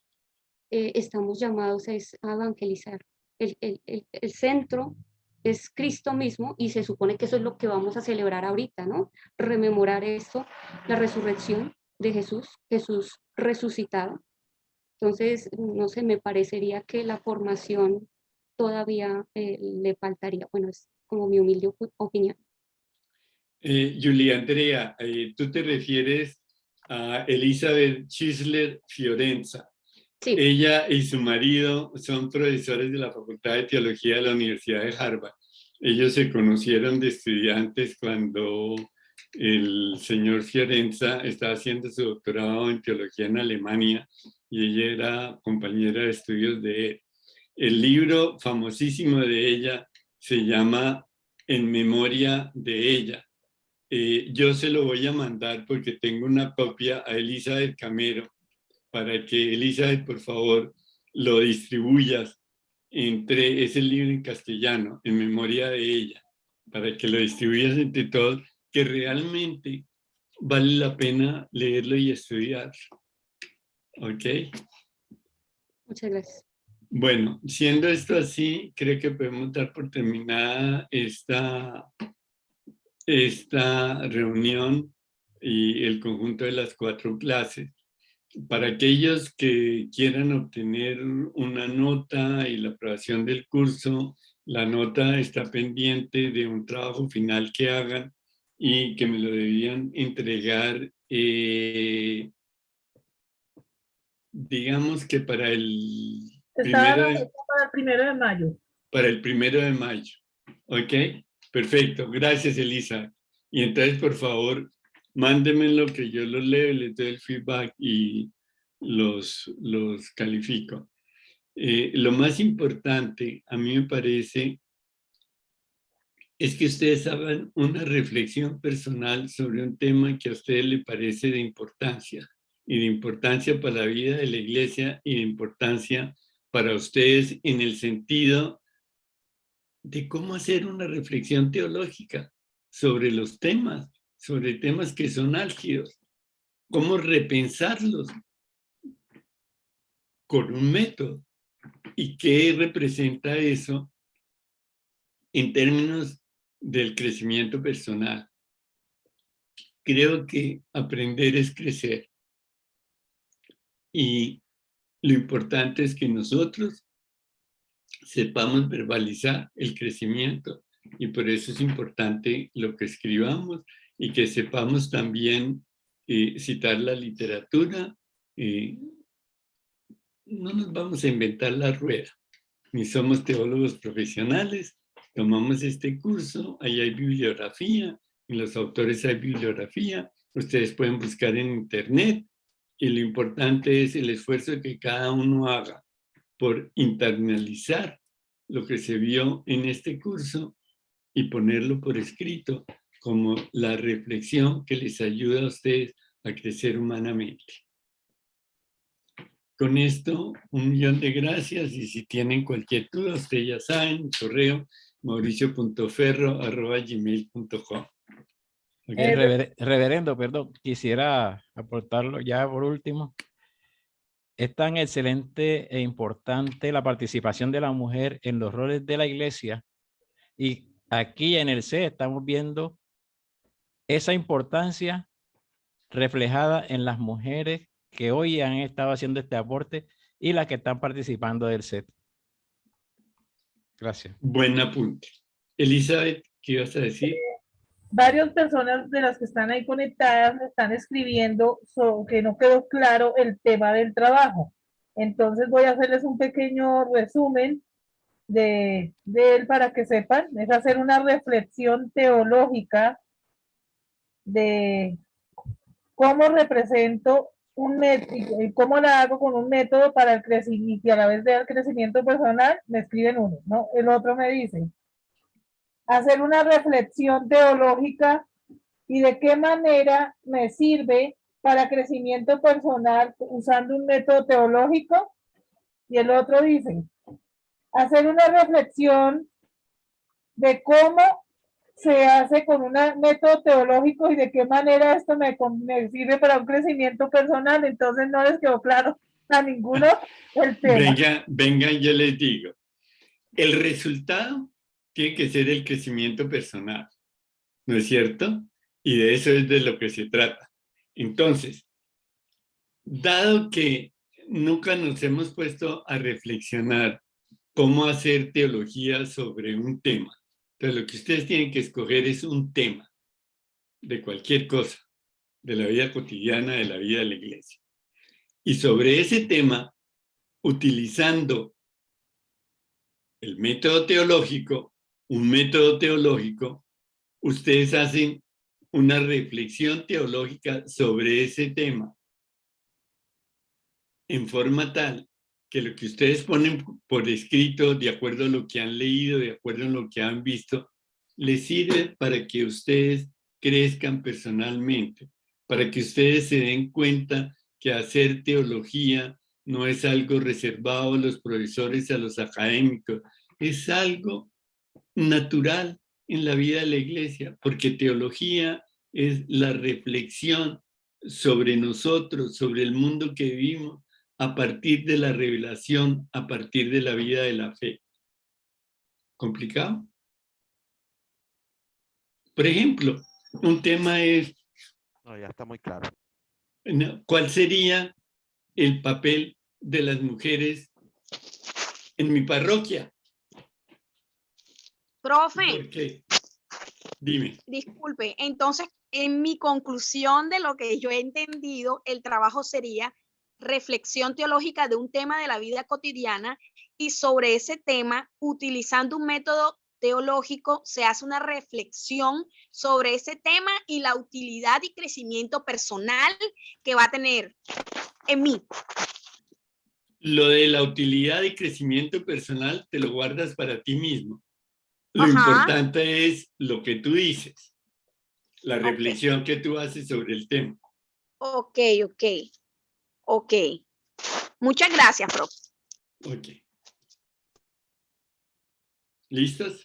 estamos llamados a evangelizar. El centro es Cristo mismo, y se supone que eso es lo que vamos a celebrar ahorita, ¿no? Rememorar esto, la resurrección de Jesús, Jesús resucitado. Entonces, no sé, me parecería que la formación todavía le faltaría. Bueno, es como mi humilde opinión. Julia Andrea, tú te refieres a Elizabeth Chisler Fiorenza. Sí. Ella y su marido son profesores de la Facultad de Teología de la Universidad de Harvard. Ellos se conocieron de estudiantes cuando el señor Fiorenza estaba haciendo su doctorado en teología en Alemania y ella era compañera de estudios de él. El libro famosísimo de ella se llama En memoria de ella. Yo se lo voy a mandar porque tengo una copia a Elizabeth Camero, para que Elizabeth, por favor, lo distribuyas entre ese libro en castellano, En memoria de ella, para que lo distribuyas entre todos, que realmente vale la pena leerlo y estudiarlo. ¿Ok? Muchas gracias. Bueno, siendo esto así, creo que podemos dar por terminada esta reunión y el conjunto de las 4 clases. Para aquellos que quieran obtener una nota y la aprobación del curso, la nota está pendiente de un trabajo final que hagan y que me lo debían entregar, digamos que para el para el 1 de mayo. Para el 1 de mayo. ¿Ok? Perfecto. Gracias, Elisa. Y entonces, por favor, mándenmelo, que yo los leo y les doy el feedback y los califico. Lo más importante, a mí me parece, es que ustedes hagan una reflexión personal sobre un tema que a ustedes les parece de importancia, y de importancia para la vida de la iglesia, y de importancia para ustedes en el sentido de cómo hacer una reflexión teológica sobre los temas, sobre temas que son álgidos, cómo repensarlos con un método, ¿Y qué representa eso en términos del crecimiento personal? Creo que aprender es crecer. Y lo importante es que nosotros sepamos verbalizar el crecimiento. Y por eso es importante lo que escribamos y que sepamos también citar la literatura. No nos vamos a inventar la rueda, ni somos teólogos profesionales. Tomamos este curso, ahí hay bibliografía, en los autores hay bibliografía, ustedes pueden buscar en internet, y lo importante es el esfuerzo que cada uno haga por internalizar lo que se vio en este curso y ponerlo por escrito como la reflexión que les ayuda a ustedes a crecer humanamente. Con esto, 1.000.000 de gracias, y si tienen cualquier duda, ustedes ya saben, correo mauricio.ferro@gmail.com. Reverendo, perdón, quisiera aportarlo ya por último. Es tan excelente e importante la participación de la mujer en los roles de la iglesia, y aquí en el C estamos viendo esa importancia reflejada en las mujeres que hoy han estado haciendo este aporte y las que están participando del set. Gracias. Buen apunte. Elizabeth, ¿qué ibas a decir? Varias personas de las que están ahí conectadas me están escribiendo que no quedó claro el tema del trabajo. Entonces voy a hacerles un pequeño resumen de él para que sepan. Es hacer una reflexión teológica de cómo represento un método y cómo la hago con un método para el crecimiento y a la vez del crecimiento personal. Me escriben uno, ¿no? El otro me dice hacer una reflexión teológica y de qué manera me sirve para crecimiento personal usando un método teológico. Y el otro dice hacer una reflexión de cómo se hace con un método teológico y de qué manera esto me sirve para un crecimiento personal. Entonces no les quedó claro a ninguno el tema. Venga, yo les digo. El resultado tiene que ser el crecimiento personal, ¿no es cierto? Y de eso es de lo que se trata. Entonces, dado que nunca nos hemos puesto a reflexionar cómo hacer teología sobre un tema, entonces lo que ustedes tienen que escoger es un tema de cualquier cosa, de la vida cotidiana, de la vida de la iglesia. Y sobre ese tema, utilizando el método teológico, un método teológico, ustedes hacen una reflexión teológica sobre ese tema en forma tal que lo que ustedes ponen por escrito, de acuerdo a lo que han leído, de acuerdo a lo que han visto, les sirve para que ustedes crezcan personalmente, para que ustedes se den cuenta que hacer teología no es algo reservado a los profesores, a los académicos, es algo natural en la vida de la iglesia, porque teología es la reflexión sobre nosotros, sobre el mundo que vivimos, a partir de la revelación, a partir de la vida de la fe. ¿Complicado? Por ejemplo, un tema es... No, ya está muy claro. ¿Cuál sería el papel de las mujeres en mi parroquia? Profe. ¿Por qué? Dime. Disculpe, entonces, en mi conclusión de lo que yo he entendido, el trabajo sería reflexión teológica de un tema de la vida cotidiana, y sobre ese tema, utilizando un método teológico, se hace una reflexión sobre ese tema y la utilidad y crecimiento personal que va a tener en mí. Lo de la utilidad y crecimiento personal te lo guardas para ti mismo. Lo importante es lo que tú dices, la reflexión que tú haces sobre el tema. Ok. Muchas gracias, profe. Ok. ¿Listos?